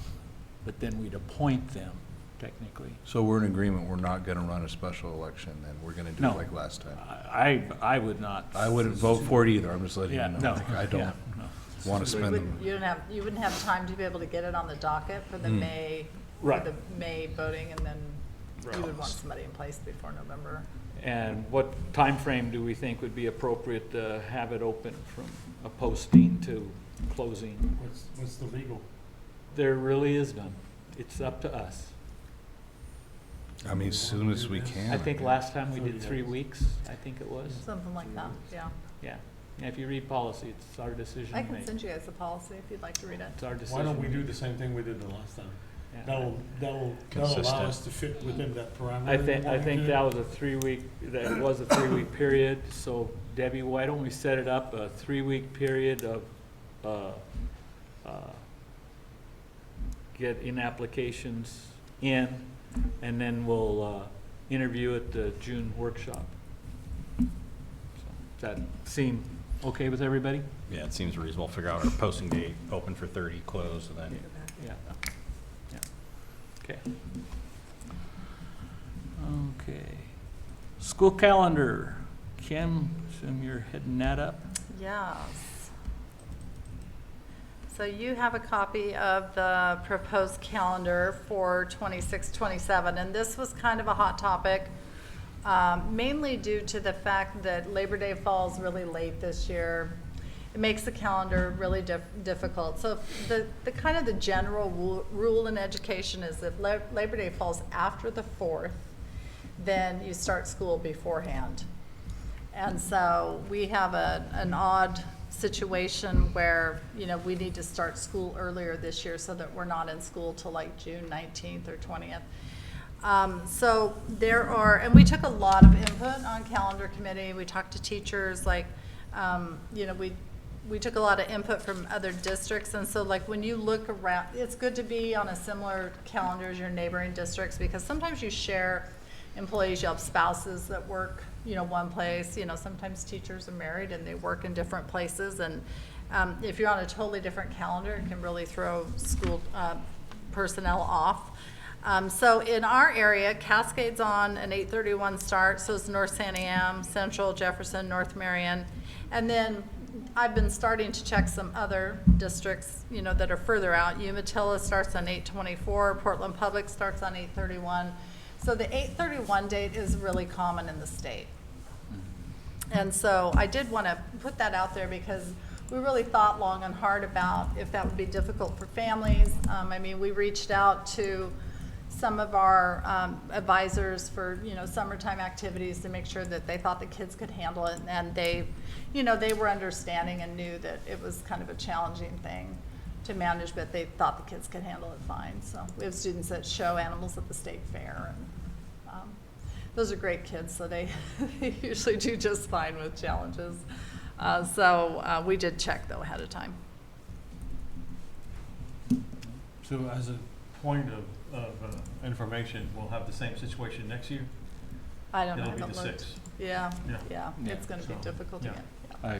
but then we'd appoint them technically. So we're in agreement, we're not gonna run a special election, then we're gonna do No. it like last time? I would not. I wouldn't vote for it either, I'm just letting you Yeah, know. no, Like, I yeah, don't no. wanna spend them. You wouldn't have time to be able to get it on the docket for the May, for Right. the May voting, and then you would Right. want somebody in place before November. And what time frame do we think would be appropriate to have it open from a posting to closing? What's the legal? There really is none. It's up to us. I mean, as soon as we can. I think guess. last time we did 3 weeks, I think it was. Something like that, yeah. Yeah. And if you read policy, it's our decision I to can make. send you guys the policy if you'd like to read it. It's our decision. Why don't we do the same thing we did the last time? Yeah. That'll allow Consistent. us to fit within that parameter. I think that was a 3-week, that was a 3-week period. So Debbie, why don't we set it up a 3-week period of, get in applications in, and then we'll, interview at the June workshop. So, does that seem okay with everybody? Yeah, it seems reasonable. Figure out our posting date, open for 30, close, and then. Yeah. Yeah. Okay. Okay. School calendar. Kim, assume you're heading that up? Yes. So you have a copy of the proposed calendar for 26-27, and this was kind of a hot topic, mainly due to the fact that Labor Day falls really late this year. It makes the calendar really difficult. So the kind of the general rule in education is that Labor Day falls after the 4th, then you start school beforehand. And so we have an odd situation where, you know, we need to start school earlier this year so that we're not in school till like June 19th or 20th. So there are, and we took a lot of input on calendar committee. We talked to teachers, like, you know, we took a lot of input from other districts. And so like when you look around, it's good to be on a similar calendar as your neighboring districts, because sometimes you share employees, you have spouses that work, you know, one place, you know, sometimes teachers are married and they work in different places. And if you're on a totally different calendar, it can really throw school personnel off. So in our area, Cascade's on an 8:31 start, so is North San Am, Central, Jefferson, North Marion. And then I've been starting to check some other districts, you know, that are further out. Umatilla starts on 8:24, Portland Public starts on 8:31. So the 8:31 date is really common in the state. And so I did want to put that out there because we really thought long and hard about if that would be difficult for families. I mean, we reached out to some of our advisors for, you know, summertime activities to make sure that they thought the kids could handle it. And they, you know, they were understanding and knew that it was kind of a challenging thing to manage, but they thought the kids could handle it fine. So we have students that show animals at the state fair, and those are great kids, so they usually do just fine with challenges. So we did check though ahead of time. So as a point of information, we'll have the same situation next year? I don't know. It'll be haven't the looked. 6th. Yeah, Yeah. it's going to be So, difficult to yeah. get. Yeah.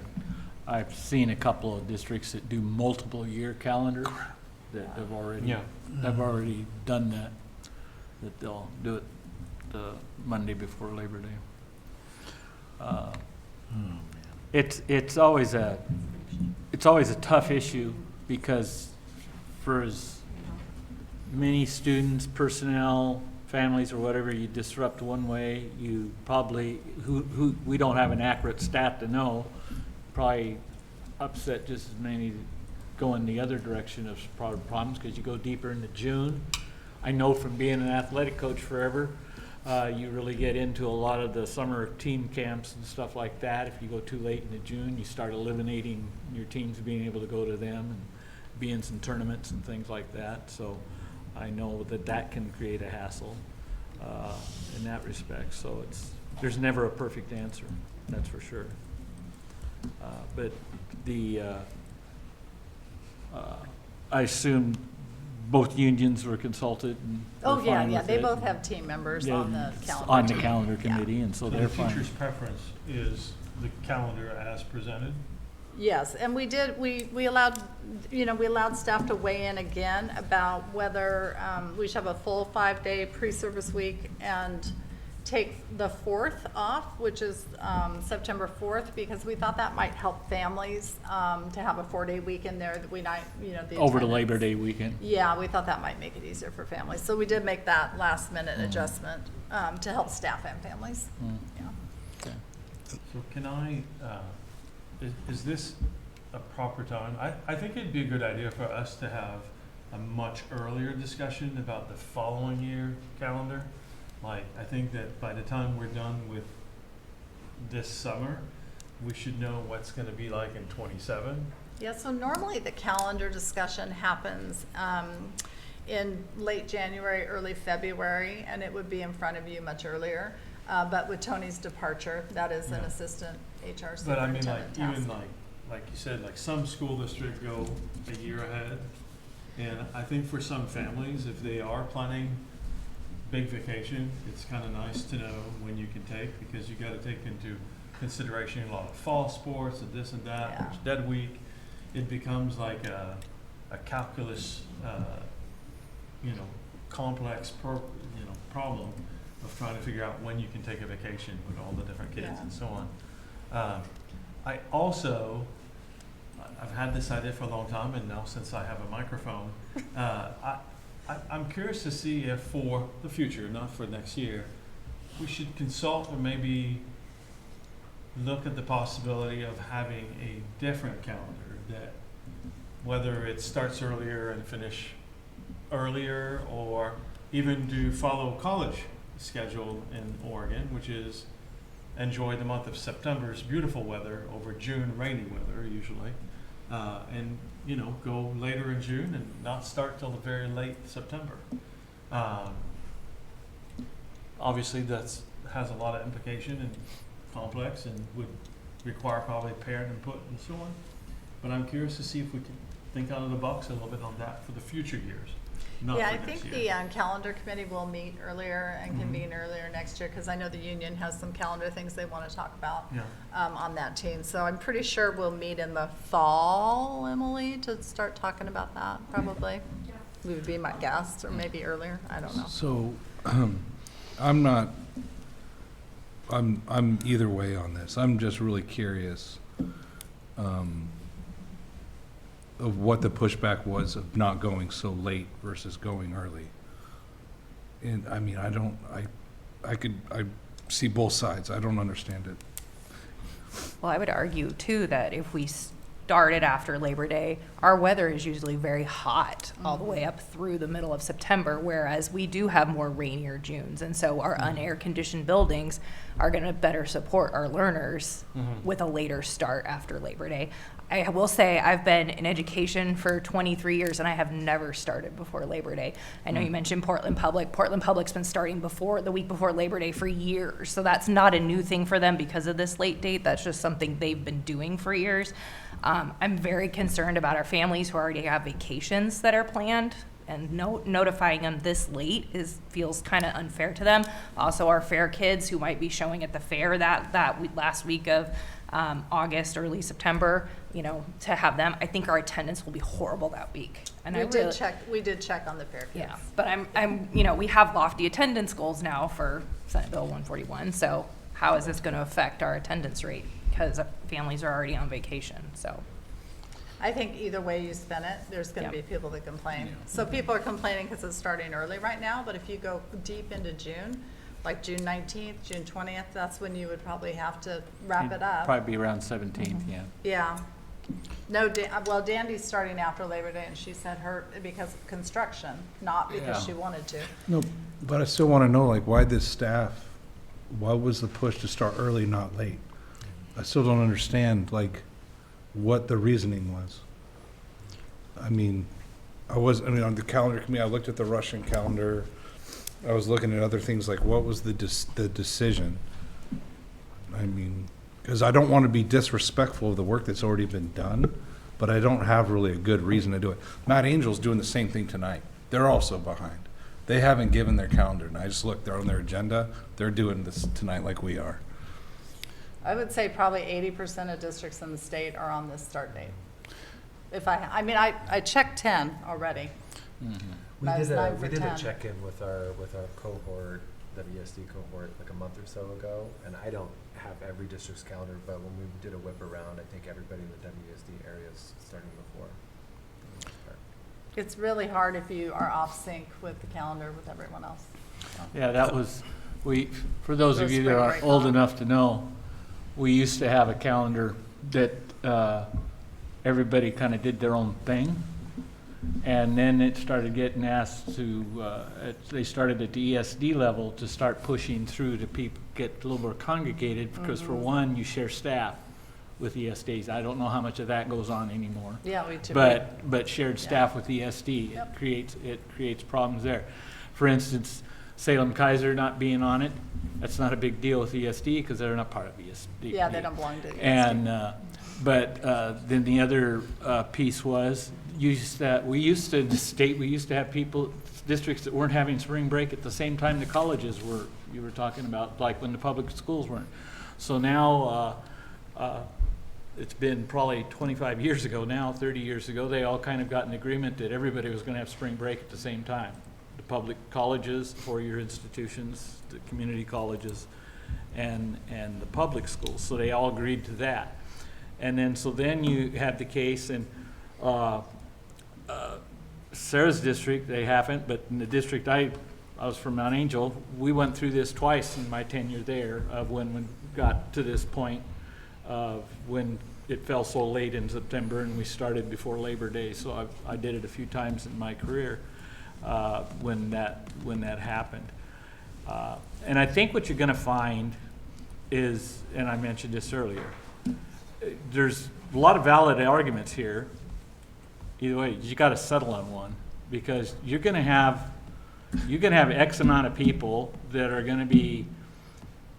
I've seen a couple of districts that do multiple year calendars. that have already, Yeah. have already done that they'll do it the Monday before Labor Day. It's always a tough issue because for as many students, personnel, families, or whatever you disrupt one way, you probably, who we don't have an accurate stat to know, probably upset just as many going the other direction of problems because you go deeper into June. I know from being an athletic coach forever, you really get into a lot of the summer team camps and stuff like that. If you go too late into June, you start eliminating your teams being able to go to them and be in some tournaments and things like that. So I know that can create a hassle in that respect. So there's never a perfect answer, that's for sure. But I assume both unions were consulted and Oh, were yeah, fine yeah, with they it. both have team members Yeah, on the it's calendar. on the team. calendar Yeah. committee, and so So they're the fine. teacher's preference is the calendar as presented? Yes, and we allowed, we allowed staff to weigh in again about whether we should have a full 5-day pre-service week and take the 4th off, which is September 4th, because we thought that might help families to have a 4-day week in there that we not, the Over the attendance. Labor Day weekend. Yeah, we thought that might make it easier for families. So we did make that last minute adjustment to help staff and families. Yeah. So can I, is this a proper time? I think it'd be a good idea for us to have a much earlier discussion about the following year calendar. Like, I think that by the time we're done with this summer, we should know what's gonna be like in '27. Yeah, so normally the calendar discussion happens in late January, early February, and it would be in front of you much earlier. But with Tony's departure, that is an Yeah. assistant HR But I mean, superintendent like, task. even like you said, like some school district go a year ahead. And I think for some families, if they are planning big vacation, it's kind of nice to know when you can take, because you got to take into consideration a lot of fall sports and this and that, Yeah. there's dead week. It becomes like a calculus, complex problem of trying to figure out when you can take a vacation with all the different kids Yeah. and so on. I've had this idea for a long time, and now since I have a microphone, I'm curious to see if for the future, not for next year, we should consult or maybe look at the possibility of having a different calendar that, whether it starts earlier and finish earlier, or even follow college schedule in Oregon, which is enjoy the month of September's beautiful weather over June rainy weather usually, and go later in June and not start till the very late September. Obviously, that's has a lot of implication and complex and would require probably parent input and so on. But I'm curious to see if we can think out of the box a little bit on that for the future years. Not Yeah, for I next think year. the calendar committee will meet earlier and convene earlier next year, because I know the union has some calendar things they want to talk about Yeah. on that team. So I'm pretty sure we'll meet in the fall, Emily, to start talking about that, probably. Would be my guess, or maybe earlier, I don't know. So, I'm either way on this. I'm just really curious of what the pushback was of not going so late versus going early. And I mean, I see both sides. I don't understand it. Well, I would argue too that if we started after Labor Day, our weather is usually very hot all the way up through the middle of September, whereas we do have more rainier Junes. And so our unair conditioned buildings are going to better support our learners with a later start after Labor Day. I will say I've been in education for 23 years and I have never started before Labor Day. I know you mentioned Portland Public. Portland Public's been starting the week before Labor Day for years. So that's not a new thing for them because of this late date. That's just something they've been doing for years. I'm very concerned about our families who already have vacations that are planned, and notifying them this late feels kind of unfair to them. Also, our fair kids who might be showing at the fair that last week of August, early September, you know, to have them. I think our attendance will be horrible that week. And We I did really- check, we did check on the parakeets. Yeah, but I'm, you know, we have lofty attendance goals now for Senate Bill 141. So how is this going to affect our attendance rate? Because families are already on vacation, so. I think either way you spin it, there's gonna Yeah. be people that complain. So people are complaining because it's starting early right now, but if you go deep into June, like June 19th, June 20th, that's when you would probably have to wrap it up. Probably be around 17th, yeah. Yeah. No, well, Dandy's starting after Labor Day, and she said because of construction, not because Yeah. she wanted to. No, but I still want to know, like, why this staff, why was the push to start early, not late? I still don't understand, like, what the reasoning was. I mean, on the calendar committee, I looked at the Russian calendar. I was looking at other things, like, what was the decision? I mean, because I don't want to be disrespectful of the work that's already been done, but I don't have really a good reason to do it. Matt Angel's doing the same thing tonight. They're also behind. They haven't given their calendar, and I just looked, they're on their agenda. They're doing this tonight like we are. I would say probably 80% of districts in the state are on this start date. I checked 10 already. We I was did a 9 for we did 10. a check-in with our cohort, WSD cohort, like a month or so ago, and I don't have every district's calendar, but when we did a whip around, I think everybody in the WSD area is starting before. It's really hard if you are off sync with the calendar with everyone else. So. Yeah, that was, for those of Those you that spring are break old off. enough to know, we used to have a calendar that everybody kind of did their own thing. And then it started getting asked to, they started at the ESD level to start pushing through to people, get a little more congregated, because for one, you share staff with ESDs. I don't know how much of that goes on anymore. Yeah, we do. But shared staff with ESD, it creates problems there. For instance, Salem Kaiser not being on it, that's not a big deal with ESD because they're not part of ESD. Yeah, they don't belong to ESD. And, then the other piece was, we used to, in the state, we used to have districts that weren't having spring break at the same time the colleges were, you were talking about, like when the public schools weren't. So now, it's been probably 25 years ago now, 30 years ago, they all kind of got an agreement that everybody was going to have spring break at the same time. The public colleges, four-year institutions, the community colleges, and the public schools. So they all agreed to that. And then you had the case in Sarah's district, they haven't, but in the district I was from Mount Angel, we went through this twice in my tenure there of when we got to this point of when it fell so late in September and we started before Labor Day. So I did it a few times in my career when that happened. And I think what you're going to find is, and I mentioned this earlier, there's a lot of valid arguments here. Either way, you got to settle on one, because you're going to have X amount of people that are going to be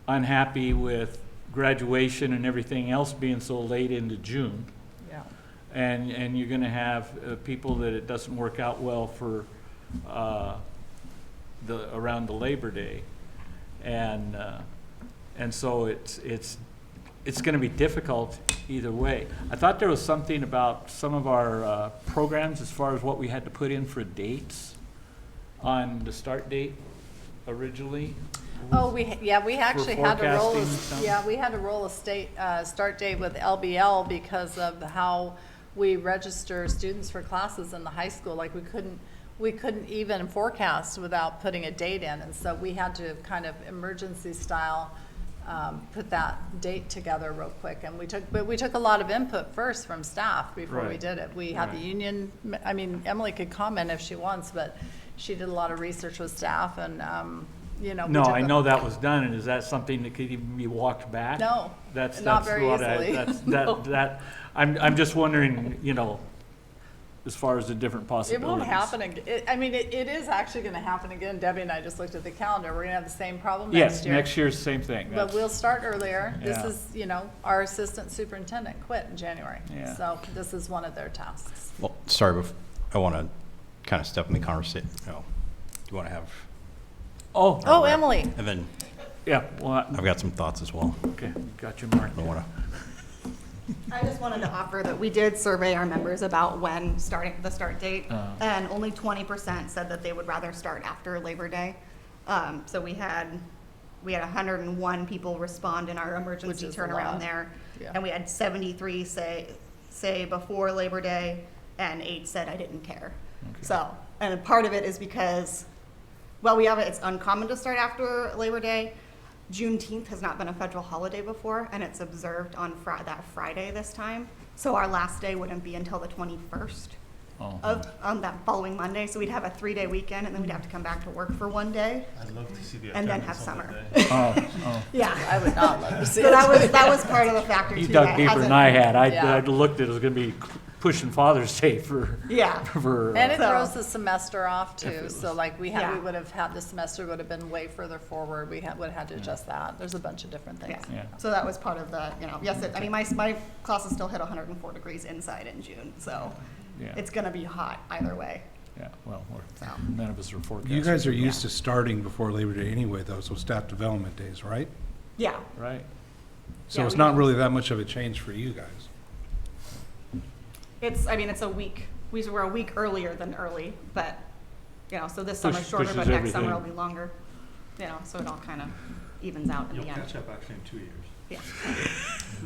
unhappy with graduation and everything else being so late into June. Yeah. And you're going to have people that it doesn't work out well for around the Labor Day, and so it's going to be difficult either way. I thought there was something about some of our programs as far as what we had to put in for dates on the start date originally. Oh, we actually had to roll, forecasting something? we had to roll a state, start date with LBL because of how we register students for classes in the high school. Like we couldn't even forecast without putting a date in. And so we had to kind of emergency style, put that date together real quick. And we took a lot of input first from staff before we Right. did it. We had the union, I mean, Emily could comment if she wants, but she did a lot of research with staff and, you know. No, I know that was done, and is that something that could even be walked back? No, That's not very what easily. No. I'm just wondering, you know, as far as the different It possibilities. won't happen again. It is actually gonna happen again. Debbie and I just looked at the calendar. We're gonna have the same problem next Yes, year. next year's the same thing. But That's- we'll start earlier. This Yeah. is, you know, our assistant superintendent quit in January. Yeah. So this is one of their tasks. Well, sorry, but I want to kind of step in the conversation. Do you want to have? Oh, Emily. And then Yeah, well, I've got some thoughts as well. Okay, got you, Mark. I don't want I just wanted to offer that we did survey our members about when the start date, and only 20% said that they would rather start after Labor Day. So we had 101 people respond in our emergency Which is a turnaround lot. there, Yeah. and we had 73 say before Labor Day, and 8 said I didn't care. So, and part of it is because, well, it's uncommon to start after Labor Day. Juneteenth has not been a federal holiday before, and it's observed on that Friday this time. So our last day wouldn't be until the 21st on that following Monday. So we'd have a 3-day weekend, and then we'd have to come back to work for 1 day. I'd love to see the And then attendance have on summer. that day. Yeah. I would not love to see So it. that was part of the factor too. You dug that deeper than hasn't- I had. Yeah. I looked at it was gonna be pushing Father's Day for. Yeah. For. And it So- throws the semester off too, it so was- like we Yeah. would have had, the semester would have been way further forward, would have had to adjust that, there's a bunch of different things. Yeah. Yeah. So that was part of the, yes, I mean, my classes still hit 104 degrees inside in June, so Yeah. it's gonna be hot either way. Yeah, well, none of us are forecasting. You guys are used to starting before Labor Day anyway, though, so staff development days, right? Yeah. Right. So Yeah, it's we not do. really that much of a change for you guys. It's a week. We're a week earlier than early, but, so this summer's shorter, pushes but next everything. summer will be longer. So it all kind of evens out in You'll the end. catch up actually in 2 years. Yeah.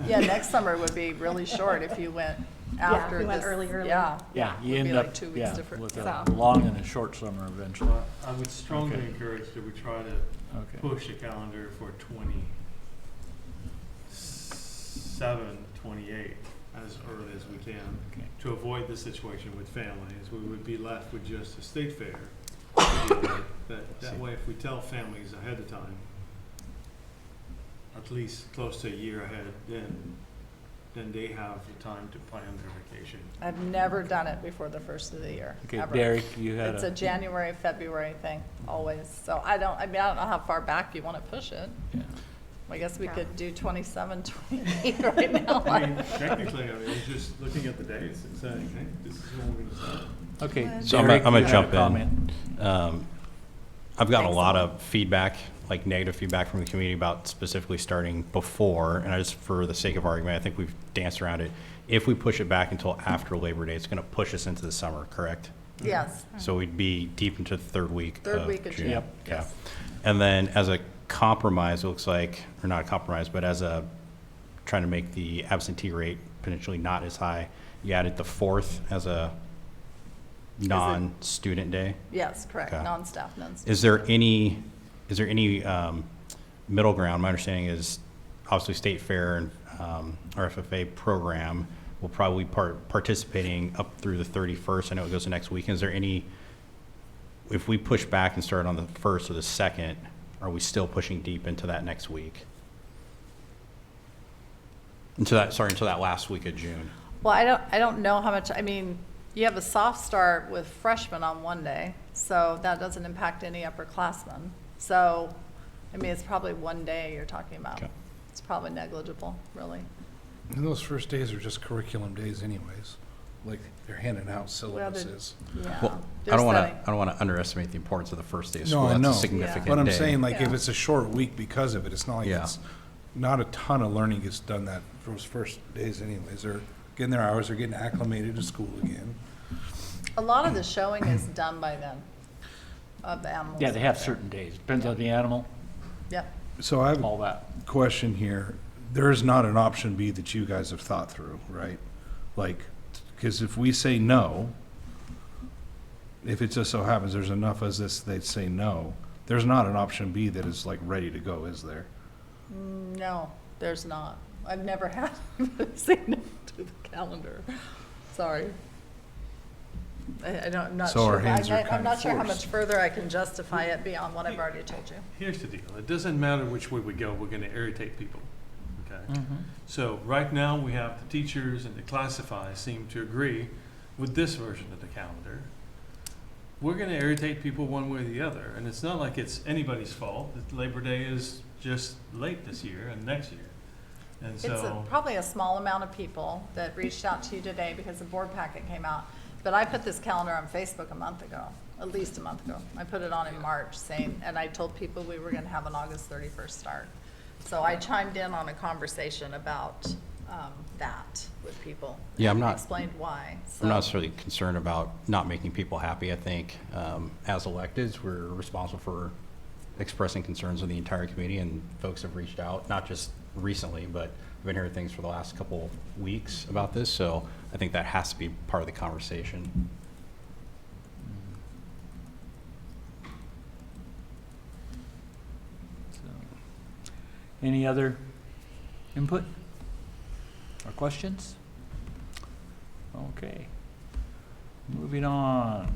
Yeah, next summer would be really short if you went after we went this- early. Yeah. Yeah, you Would be end like up, 2 weeks yeah, different. with a So- long and a short summer eventually. So I would strongly Okay. encourage that we try to Okay. push the calendar for 27, 28 as early as we can Okay. to avoid the situation with families. We would be left with just a state fair. That way, if we tell families ahead of time, at least close to a year ahead, then they have the time to plan their vacation. I've never done it before the first of the year, Okay, ever. Derek, you had It's a January, February thing, always, so I don't know how far back you wanna push it. Yeah. I guess we Yeah. could do 27, 28 right now. I mean, technically, it's just looking at the dates and saying, hey, this is when we're gonna start. Okay. So I'm Derek, gonna you had a jump in. comment. I've gotten a lot of feedback, like negative feedback from the community about specifically starting before, and I just, for the sake of argument, I think we've danced around it. If we push it back until after Labor Day, it's gonna push us into the summer, correct? Yes, So we'd be deep into the third week Third week of June. Yep. Okay. Yes. And then as a compromise, it looks like, or not a compromise, but as a, trying to make the absentee rate potentially not as high, you added the 4th as a non-student day. yes, correct, Okay. non-staff, non-staff. Is there any middle ground? My understanding is obviously State Fair and our FFA program will probably participating up through the 31st. I know it goes the next weekend. Is there any, if we push back and start on the 1st or the 2nd, are we still pushing deep into that next week? Until that last week of June. Well, I don't know how much, I mean, you have a soft start with freshmen on one day, so that doesn't impact any upperclassmen. So, I mean, it's probably 1 day you're talking about. Okay. It's probably negligible, really. And those first days are just curriculum days anyways. Like, they're handing out Well, they're- syllabuses. Yeah. Well, They're I don't setting- want to underestimate the importance of the first day of No, school. I That's know. a significant But I'm day. saying, like, if Yeah. it's a short week because of it, it's not like Yeah. it's, not a ton of learning gets done that those first days anyways. They're getting their hours, they're getting acclimated to school again. A lot of the showing is done by then, of the animals. Yeah, they have certain days, depends on the animal, Yep. So I have all a that. question here. There is not an option B that you guys have thought through, right? Like, because if we say no, if it just so happens there's enough as this, they say no, there's not an option B that is like ready to go, is there? No, there's not. I've never had anybody say no to the calendar. Sorry. I'm not So our sure. hands are I'm kind not of sure how forced. much further I can justify it beyond what I've already told you. Here's the deal. It doesn't matter which way we go, we're gonna irritate people, okay? Mm-hmm. So right now, we have the teachers and the classify seem to agree with this version of the calendar. We're gonna irritate people one way or the other, and it's not like it's anybody's fault that Labor Day is just late this year and next year. And It's so, probably a small amount of people that reached out to you today because the board packet came out. But I put this calendar on Facebook a month ago, at least a month ago. I put it on in March saying, and I told people we were gonna have an August 31st start. So I chimed in on a conversation about that with people. Yeah, I'm and not- Explained why. I'm not So- necessarily concerned about not making people happy. I think as electeds, we're responsible for expressing concerns with the entire committee, and folks have reached out, not just recently, but I've been hearing things for the last couple weeks about this, so I think that has to be part of the conversation. So, any other input or questions? Okay. Moving on.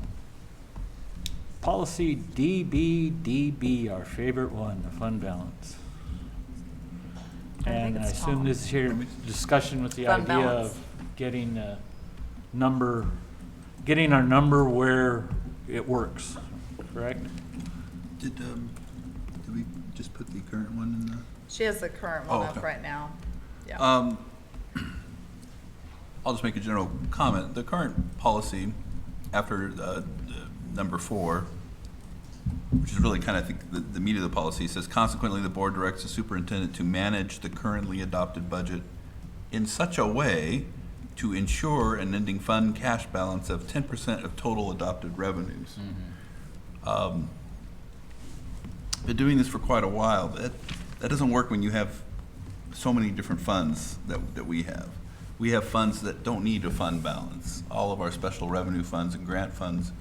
Policy DBDB, our favorite one, the fund balance. And I assume this is here discussion with the Fund idea balance. of getting a number, getting our number where it works, correct? Did we just put the current one in the? She has the current one up okay. right now. Yeah. I'll just make a general comment. The current policy, after number 4, which is really kind of, I think, the meat of the policy, says, consequently, the board directs the superintendent to manage the currently adopted budget in such a way to ensure an ending fund cash balance of 10% of total adopted revenues. Been doing this for quite a while. That doesn't work when you have so many different funds that we have. We have funds that don't need a fund balance. All of our special revenue funds and grant funds,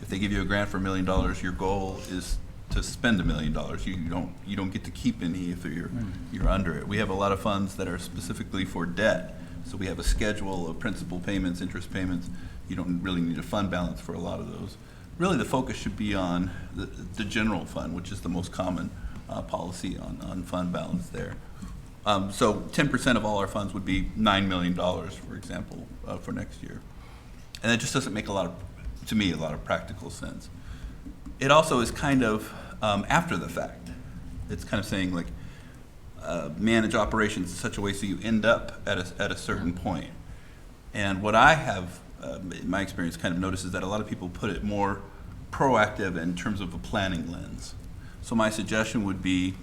if they give you a grant for $1 million, your goal is to spend $1 million. You don't get to keep any if you're under it. We have a lot of funds that are specifically for debt. So we have a schedule of principal payments, interest payments. You don't really need a fund balance for a lot of those. Really, the focus should be on the general fund, which is the most common policy on fund balance there. So 10% of all our funds would be $9 million, for example, for next year. And that just doesn't make to me, a lot of practical sense. It also is kind of after the fact. It's kind of saying like, manage operations in such a way so you end up at a certain point. And what I have, in my experience, kind of noticed is that a lot of people put it more proactive in terms of a planning lens. So my suggestion would be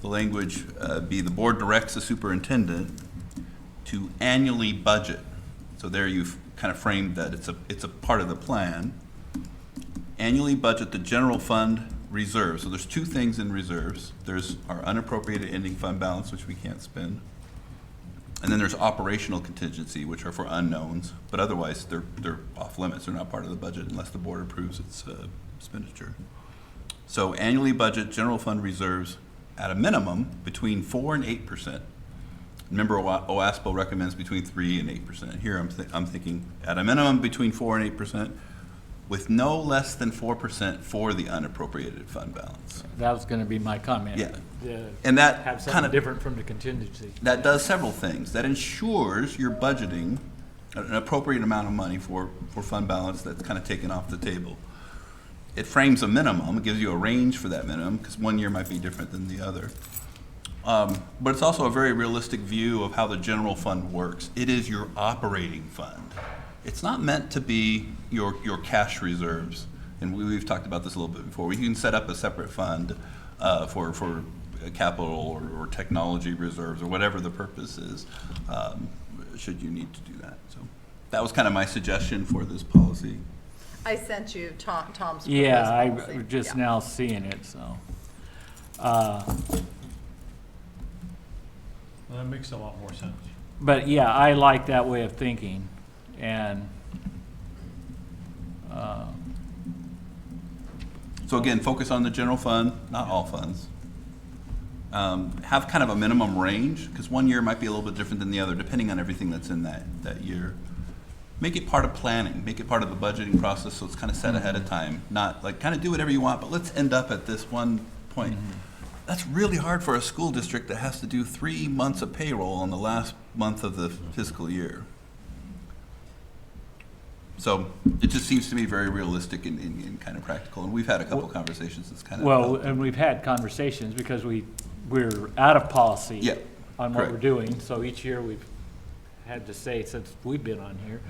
the language be the board directs the superintendent to annually budget. So there you've kind of framed that it's a part of the plan. Annually budget the general fund reserves. So there's 2 things in reserves. There's our unappropriated ending fund balance, which we can't spend. And then there's operational contingency, which are for unknowns, but otherwise they're off limits. They're not part of the budget unless the board approves its expenditure. So annually budget general fund reserves at a minimum between 4% and 8%. Remember, OASPO recommends between 3% and 8%. Here I'm thinking at a minimum between 4% and 8%, with no less than 4% for the unappropriated fund balance. That was going to be my comment. Yeah. And that have something kind of different from the contingency. That does several things. That ensures you're budgeting an appropriate amount of money for fund balance that's kind of taken off the table. It frames a minimum. It gives you a range for that minimum because one year might be different than the other. But it's also a very realistic view of how the general fund works. It is your operating fund. It's not meant to be your cash reserves. And we've talked about this a little bit before. You can set up a separate fund for capital or technology reserves or whatever the purpose is, should you need to do that. So that was kind of my suggestion for this policy. I sent you Tom's proposed Yeah, policy. I'm just Yeah. now seeing it, so. That makes a lot more sense. But yeah, I like that way of thinking, and, So again, focus on the general fund, not all funds. Have kind of a minimum range, because one year might be a little bit different than the other, depending on everything that's in that year. Make it part of planning, make it part of the budgeting process, so it's kind of set ahead of time. Not like, kind of do whatever you want, but let's end up at this one point. That's really hard for a school district that has to do 3 months of payroll in the last month of the fiscal year. So it just seems to me very realistic and kind of practical. And we've had a couple conversations that's kind of. well, and we've had conversations because we're out of policy Yeah, on what correct. we're doing. So each year we've had to say, since we've been on here,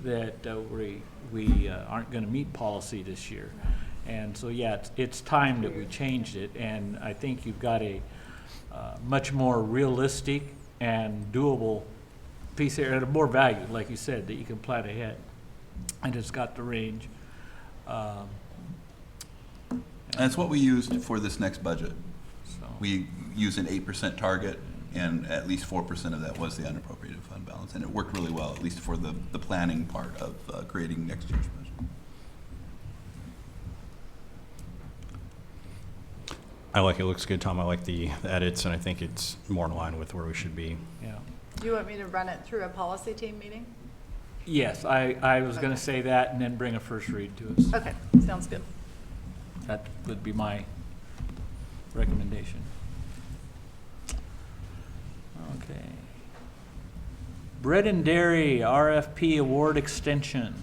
that we aren't going to meet policy this year. And so, yeah, it's time that we changed it. And I think you've got a much more realistic and doable piece area, and more value, like you said, that you can plan ahead. And it's got the range. And it's what we used for this next budget. So, We used an 8% target, and at least 4% of that was the unappropriated fund balance, and it worked really well, at least for the planning part of creating next year's budget. I like it, looks good, Tom. I like the edits, and I think it's more in line with where we should be. yeah. Do you want me to run it through a policy team meeting? Yes, I was going to say that and then bring a first read to us. Okay, sounds good. That would be my recommendation. Okay. Bread and Dairy RFP award extension.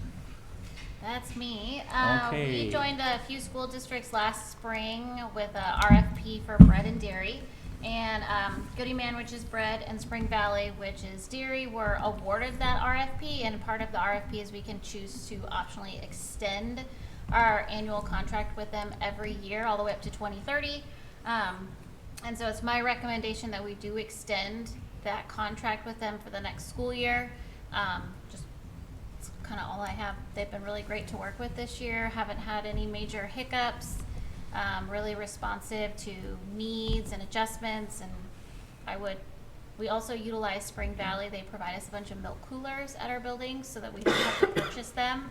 That's me. Okay. We joined a few school districts last spring with a RFP for bread and dairy. And Goody Man, which is bread, and Spring Valley, which is dairy, were awarded that RFP. And part of the RFP is we can choose to optionally extend our annual contract with them every year, all the way up to 2030. And so it's my recommendation that we do extend that contract with them for the next school year. Just it's kind of all I have. They've been really great to work with this year. Haven't had any major hiccups. Really responsive to needs and adjustments. And we also utilize Spring Valley. They provide us a bunch of milk coolers at our buildings so that we don't have to purchase them.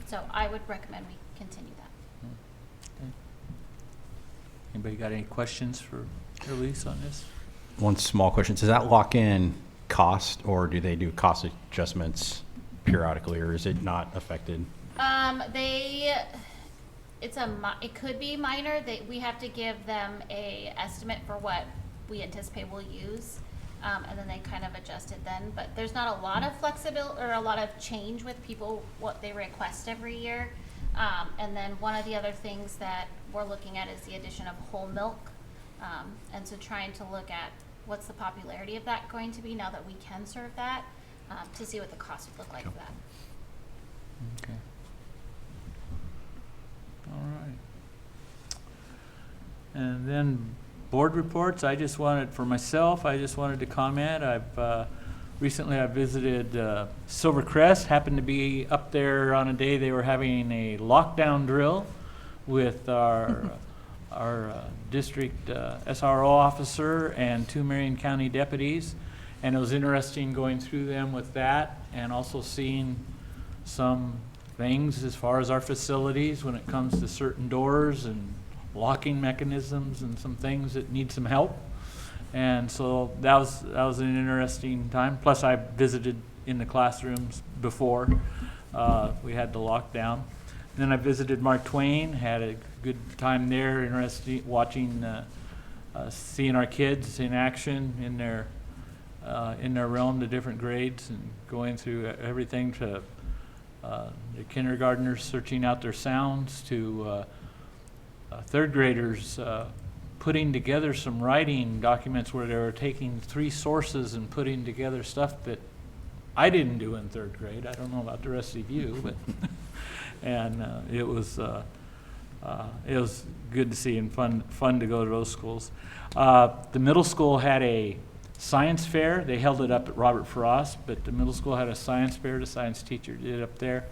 So I would recommend we continue that. Okay. Anybody got any questions for Elise on this? One small question, does that lock in cost, or do they do cost adjustments periodically, or is it not affected? It could be minor. We have to give them a estimate for what we anticipate we'll use, and then they kind of adjust it then. But there's not a lot of flexibility or a lot of change with people, what they request every year. And then one of the other things that we're looking at is the addition of whole milk. And so trying to look at what's the popularity of that going to be now that we can serve that, to see what the cost would look like for that. Okay. All right. And then board reports, I just wanted to comment, recently I visited Silvercrest, happened to be up there on a day they were having a lockdown drill with our district SRO officer and 2 Marion County deputies. And it was interesting going through them with that and also seeing some things as far as our facilities when it comes to certain doors and locking mechanisms and some things that need some help. And so that was an interesting time. Plus I visited in the classrooms before we had the lockdown. And then I visited Mark Twain, had a good time there, interesting watching, seeing our kids in action in their realm, the different grades, and going through everything to the kindergartners searching out their sounds to third graders putting together some writing documents where they were taking 3 sources and putting together stuff that I didn't do in 3rd grade. I don't know about the rest of you, but and it was good to see and fun to go to those schools. The middle school had a science fair. They held it up at Robert Frost, but the middle school had a science fair. The science teacher did it up there.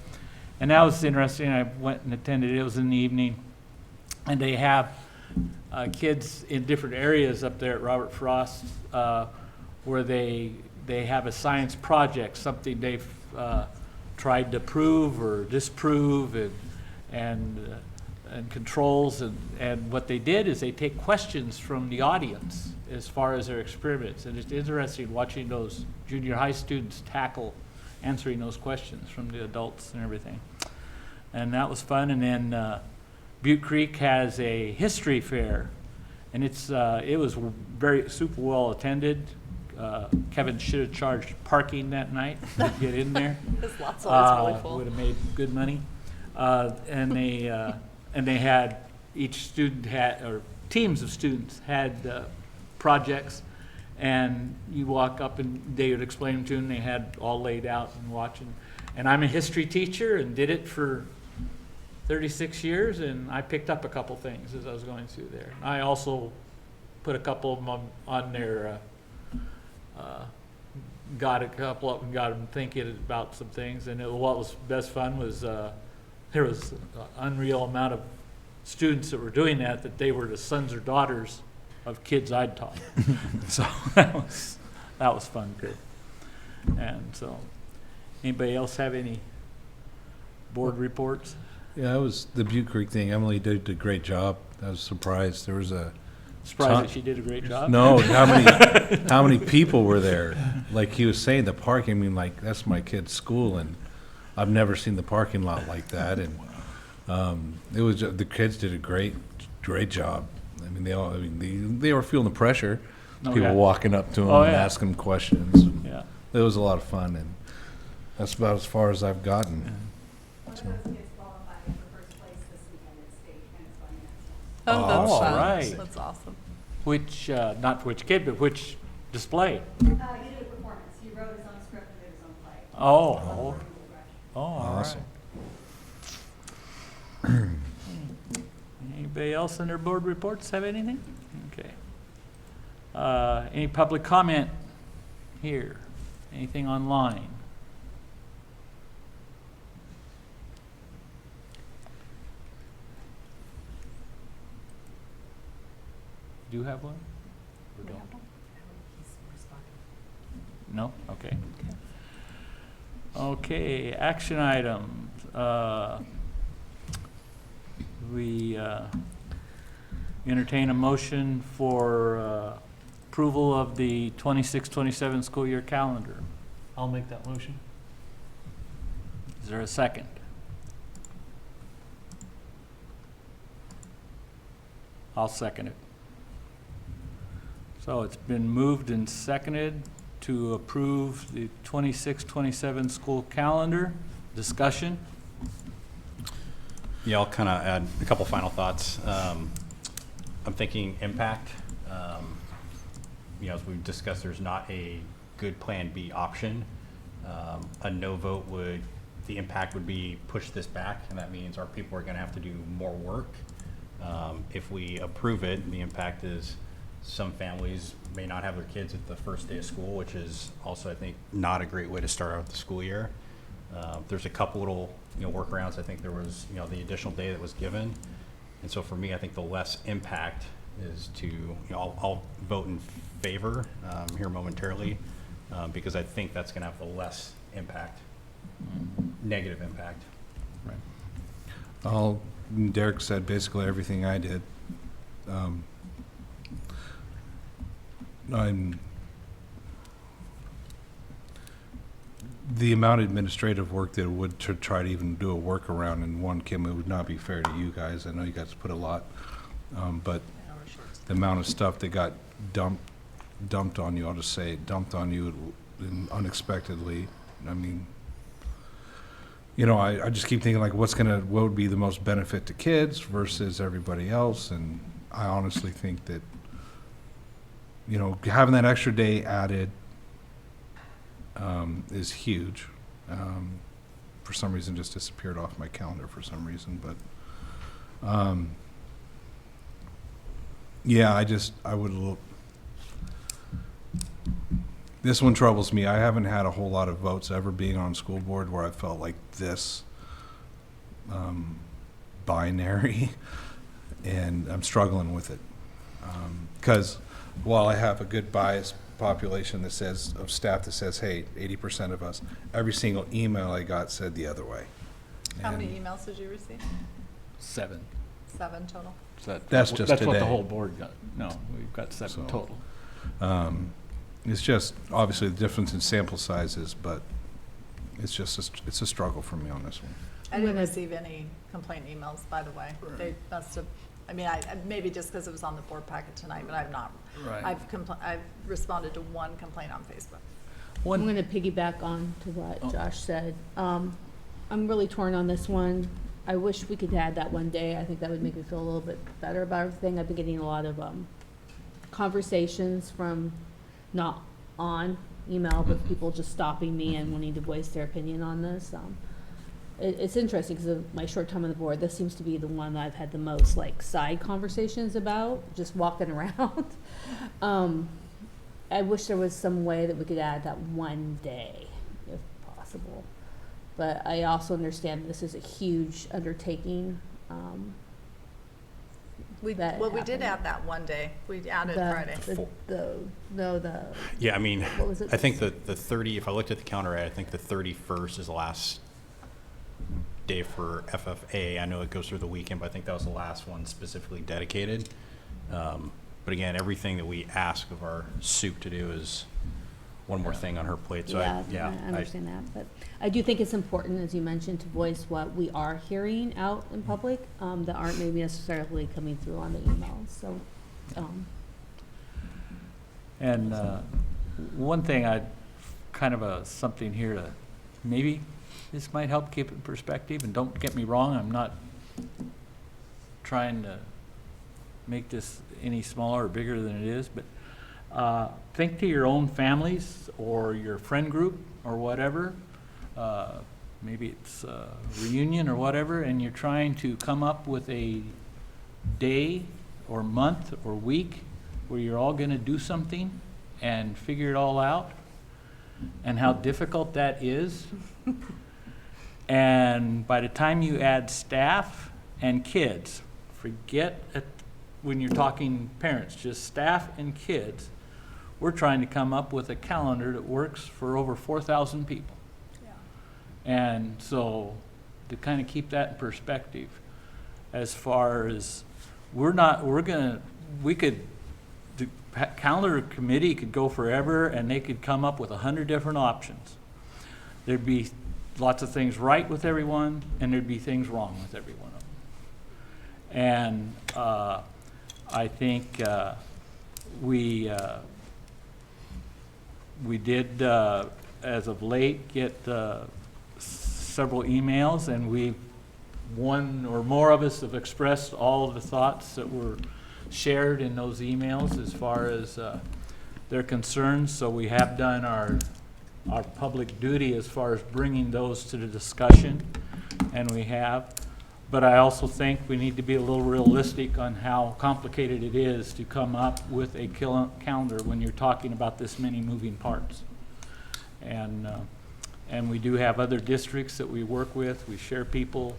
And that was interesting. I went and attended. It was in the evening. And they have kids in different areas up there at Robert Frost where they have a science project, something they've tried to prove or disprove, and controls. And what they did is they take questions from the audience as far as their experiments. And it's interesting watching those junior high students tackle answering those questions from the adults and everything. And that was fun. And then Butte Creek has a history fair, and it was very super well attended. Kevin should have charged parking that night to get in there. This lot's always really full. Would have made good money. And they had, each student had, or teams of students had projects, and you walk up and they would explain them to them. They had all laid out and watching. And I'm a history teacher and did it for 36 years, and I picked up a couple things as I was going through there. I also put a couple of them on their got a couple of them, got them thinking about some things. And what was best fun was there was an unreal amount of students that were doing that they were the sons or daughters of kids I'd taught. So that was fun too. And so, anybody else have any board reports? Yeah, it was the Butte Creek thing. Emily did a great job. I was surprised. There was a Surprised that she did a great job? No, how many people were there? Like he was saying, the parking, I mean, like, that's my kid's school, and I've never seen the parking lot like that. And it was, the kids did a great job. I mean, they were feeling the pressure. Oh, People yeah. walking up to them Oh, and yeah. asking them questions. Yeah. It was a lot of fun, and that's about as far as I've gotten. So. Oh, that's Oh, fun. right. That's awesome. Which, not which kid, but which display? He did a performance. He wrote his own script and did his own play. Oh, all right. Awesome. Anybody else in their board reports have anything? Okay. Any public comment here? Anything online? Do you have one? Or don't? No? Okay. Okay, action items. We entertain a motion for approval of the 26-27 school year calendar. I'll make that motion. Is there a second? I'll second it. So it's been moved and seconded to approve the 26-27 school calendar. Discussion? Yeah, I'll kind of add a couple final thoughts. I'm thinking impact. As we've discussed, there's not a good Plan B option. A no vote the impact would be push this back, and that means our people are going to have to do more work. If we approve it, the impact is some families may not have their kids at the first day of school, which is also, I think, not a great way to start out the school year. There's a couple little, workarounds. I think there was, the additional day that was given. And so for me, I think the less impact is to, I'll vote in favor here momentarily because I think that's going to have the less impact, negative impact. Right. Derek said basically everything I did. The amount of administrative work that it would to try to even do a workaround in one, Kim, it would not be fair to you guys. I know you guys put a lot, but the amount of stuff that got dumped on you, I'll just say it, dumped on you unexpectedly. I mean, I just keep thinking like what would be the most benefit to kids versus everybody else, and I honestly think that having that extra day added is huge. For some reason, just disappeared off my calendar for some reason, but yeah, I would look. This one troubles me. I haven't had a whole lot of votes ever being on school board where I felt like this binary, and I'm struggling with it. Because while I have a good biased population that says, of staff that says, hey, 80% of us, every single email I got said the other way. How many emails did you receive? 7. 7 total. So That's just what today. the whole board got. No, we've got 7 total. It's just obviously the difference in sample sizes, but it's just it's a struggle for me on this one. I didn't receive any complaint emails, by the way. They must have, I maybe just because it was on the board packet tonight, but I've not. Right. I've responded to one complaint on Facebook. I'm going to piggyback on to what Josh said. I'm really torn on this one. I wish we could add that one day. I think that would make me feel a little bit better about everything. I've been getting a lot of conversations from not on email, but people just stopping me and wanting to voice their opinion on this. It's interesting because of my short time on the board, this seems to be the one that I've had the most side conversations about, just walking around. I wish there was some way that we could add that one day, if possible. But I also understand this is a huge undertaking. We did add that one day. We added Friday. Yeah, I mean, what was it? I think the 30, if I looked at the calendar, I think the 31st is the last day for FFA. I know it goes through the weekend, but I think that was the last one specifically dedicated. But again, everything that we ask of our soup to do is one more thing on her plate. So I understand that, but I do think it's important, as you mentioned, to voice what we are hearing out in public that aren't maybe necessarily coming through on the emails. So, And one thing, I'd kind of something here to maybe this might help keep it in perspective. And don't get me wrong, I'm not trying to make this any smaller or bigger than it is, but think to your own families or your friend group or whatever. Maybe it's a reunion or whatever, and you're trying to come up with a day or month or week where you're all going to do something and figure it all out, and how difficult that is. And by the time you add staff and kids, forget when you're talking parents, just staff and kids, we're trying to come up with a calendar that works for over 4,000 people. Yeah. And so to kind of keep that in perspective, as far as the calendar committee could go forever and they could come up with 100 different options. There'd be lots of things right with everyone, and there'd be things wrong with every one of them. And I think we did, as of late, get several emails, and one or more of us have expressed all of the thoughts that were shared in those emails as far as their concerns. So we have done our public duty as far as bringing those to the discussion, and we have. But I also think we need to be a little realistic on how complicated it is to come up with a calendar when you're talking about this many moving parts. And we do have other districts that we work with. We share people,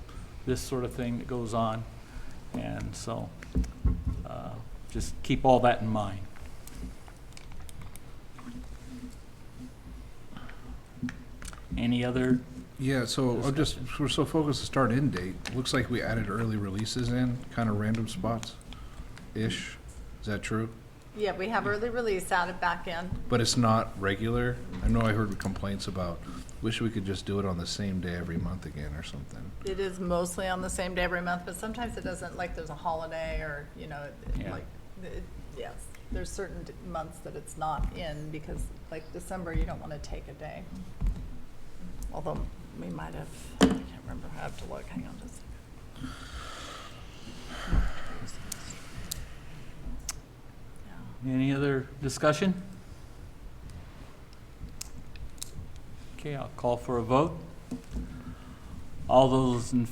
this sort of thing that goes on. And so just keep all that in mind. Any other? Yeah, so we're so focused on start end date. Looks like we added early releases in, kind of random spots-ish. Is that true? Yeah, we have early release added back in. But it's not regular? I know I heard complaints about, wish we could just do it on the same day every month again or something. It is mostly on the same day every month, but sometimes it doesn't, like there's a holiday or, yes. There's certain months that it's not in because like December, you don't want to take a day. Although we might have, I can't remember, I have to look, hang on just a second. Any other discussion? Okay, I'll call for a vote. All those in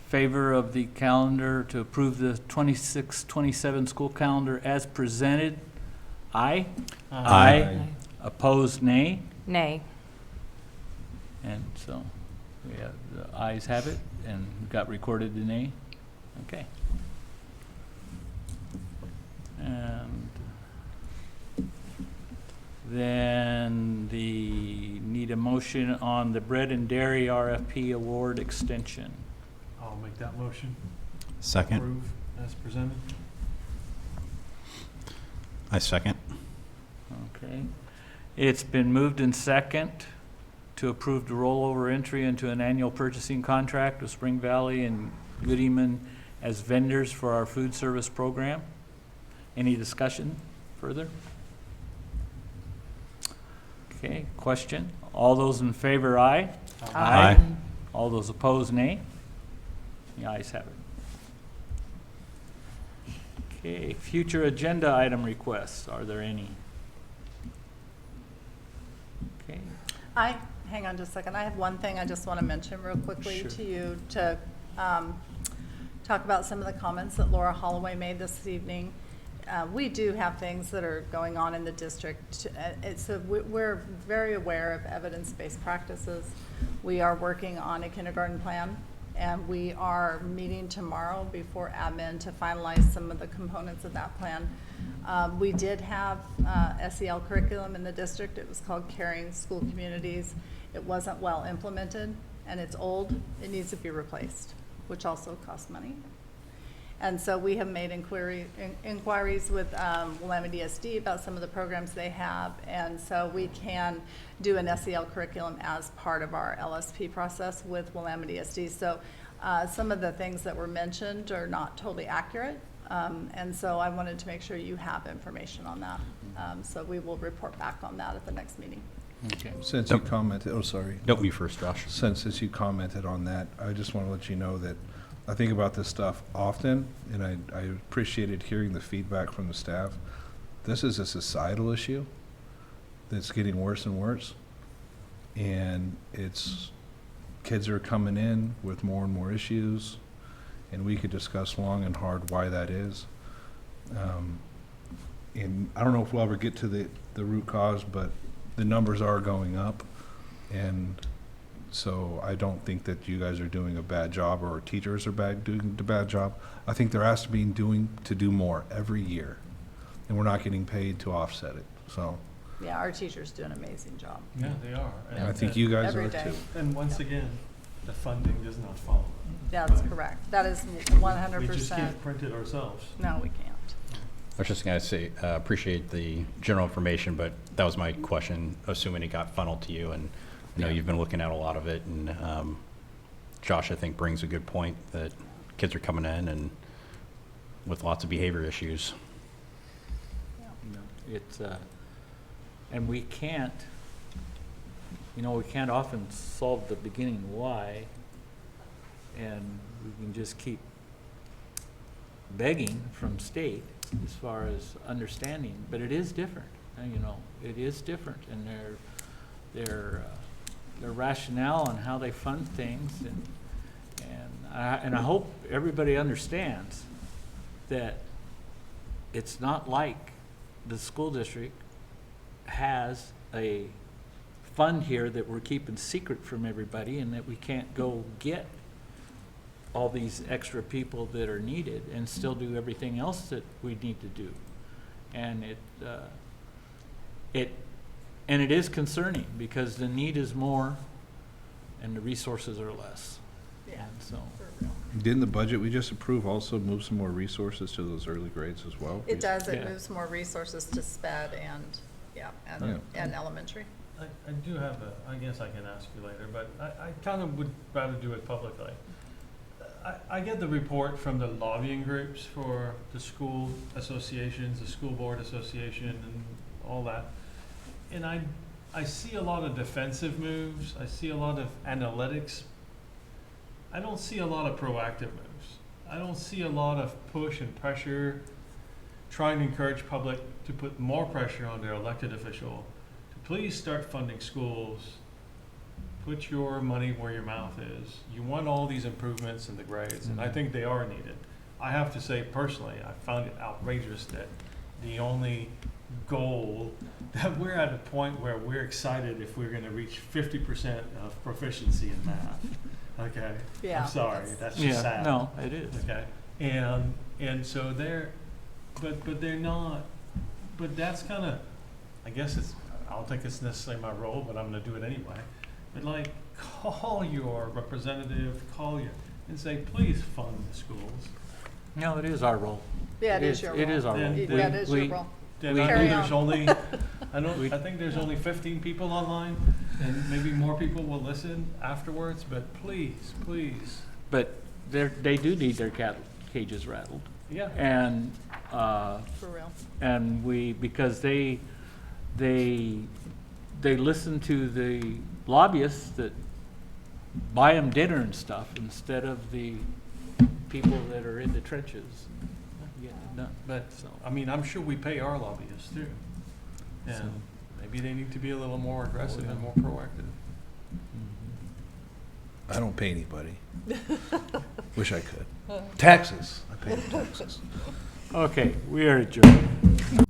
favor of the calendar to approve the 26-27 school calendar as presented, aye? Aye. Opposed, nay? Nay. And so we have the ayes have it, and got recorded the nay. Okay. And then need a motion on the bread and dairy RFP award extension. I'll make that motion. Second. Approve as presented. I second. Okay. It's been moved in second to approve the rollover entry into an annual purchasing contract with Spring Valley and Goodyeman as vendors for our food service program. Any discussion further? Okay, question. All those in favor, aye? Aye. All those opposed, nay? The ayes have it. Okay, future agenda item requests. Are there any? Okay. Hang on just a second. I have one thing I just want to mention real quickly to you to talk about some of the comments that Laura Holloway made this evening. we do have things that are going on in the district. We're very aware of evidence-based practices. We are working on a kindergarten plan, and we are meeting tomorrow before admin to finalize some of the components of that plan. We did have SEL curriculum in the district. It was called Caring School Communities. It wasn't well implemented, and it's old. It needs to be replaced, which also costs money. And so we have made inquiries with Willamette ESD about some of the programs they have, and so we can do an SEL curriculum as part of our LSP process with Willamette ESD. So some of the things that were mentioned are not totally accurate, and so I wanted to make sure you have information on that. So we will report back on that at the next meeting. Okay. Since you commented, oh, sorry. Nope, you first, Josh. Since you commented on that, I just want to let you know that I think about this stuff often, and I appreciated hearing the feedback from the staff. This is a societal issue that's getting worse and worse, and kids are coming in with more and more issues, and we could discuss long and hard why that is. And I don't know if we'll ever get to the root cause, but the numbers are going up, and so I don't think that you guys are doing a bad job, or teachers are doing a bad job. I think they're asked to be doing more every year, and we're not getting paid to offset it. So Yeah, our teachers do an amazing job. Yeah, they are. and I think you guys Every are day. too. And once again, the funding does not follow. That's Right. correct. That is 100%. We just can't print it ourselves. No, we can't. I was just going to say, appreciate the general information, but that was my question, assuming it got funneled to you. And I know you've been looking at a lot of it. And Josh, I think, brings a good point that kids are coming in and with lots of behavior issues. It's, and we can't often solve the beginning why, and we can just keep begging from state as far as understanding, but it is different. It is different, and their rationale and how they fund things, and I hope everybody understands that it's not like the school district has a fund here that we're keeping secret from everybody, and that we can't go get all these extra people that are needed and still do everything else that we need to do. And it is concerning because the need is more and the resources are less. Yeah. And so Didn't the budget we just approved also move some more resources to those early grades as well? It does. It Yeah. moves more resources to SPED and elementary. I do have I guess I can ask you later, but I kind of would rather do it publicly. I get the report from the lobbying groups for the school associations, the school board association, and all that. And I see a lot of defensive moves. I see a lot of analytics. I don't see a lot of proactive moves. I don't see a lot of push and pressure, trying to encourage public to put more pressure on their elected official to please start funding schools. Put your money where your mouth is. You want all these improvements in the grades, and I think they are needed. I have to say personally, I found it outrageous that the only goal, that we're at a point where we're excited if we're gonna reach 50% of proficiency in math. Okay? Yeah. I'm sorry, that's just sad. no, it is. Okay? And so but they're not, but that's kinda, I guess I don't think it's necessarily my role, but I'm gonna do it anyway. But like, call your representative, and say, please fund the schools. No, it is our role. Yeah, it is your role. It is our role. Then- Yeah, it is your We- role. Then I Carry know there's on. only, I think there's only 15 people online, and maybe more people will listen afterwards, but please, please. But they do need their cages rattled. Yeah. And, For real. and because they listen to the lobbyists that buy them dinner and stuff instead of the people that are in the trenches getting it done. But, So, I mean, I'm sure we pay our lobbyists too. And maybe they need to be a little more aggressive and more proactive. I don't pay anybody. Wish I could. Taxes. I pay them taxes. Okay, we are adjourned.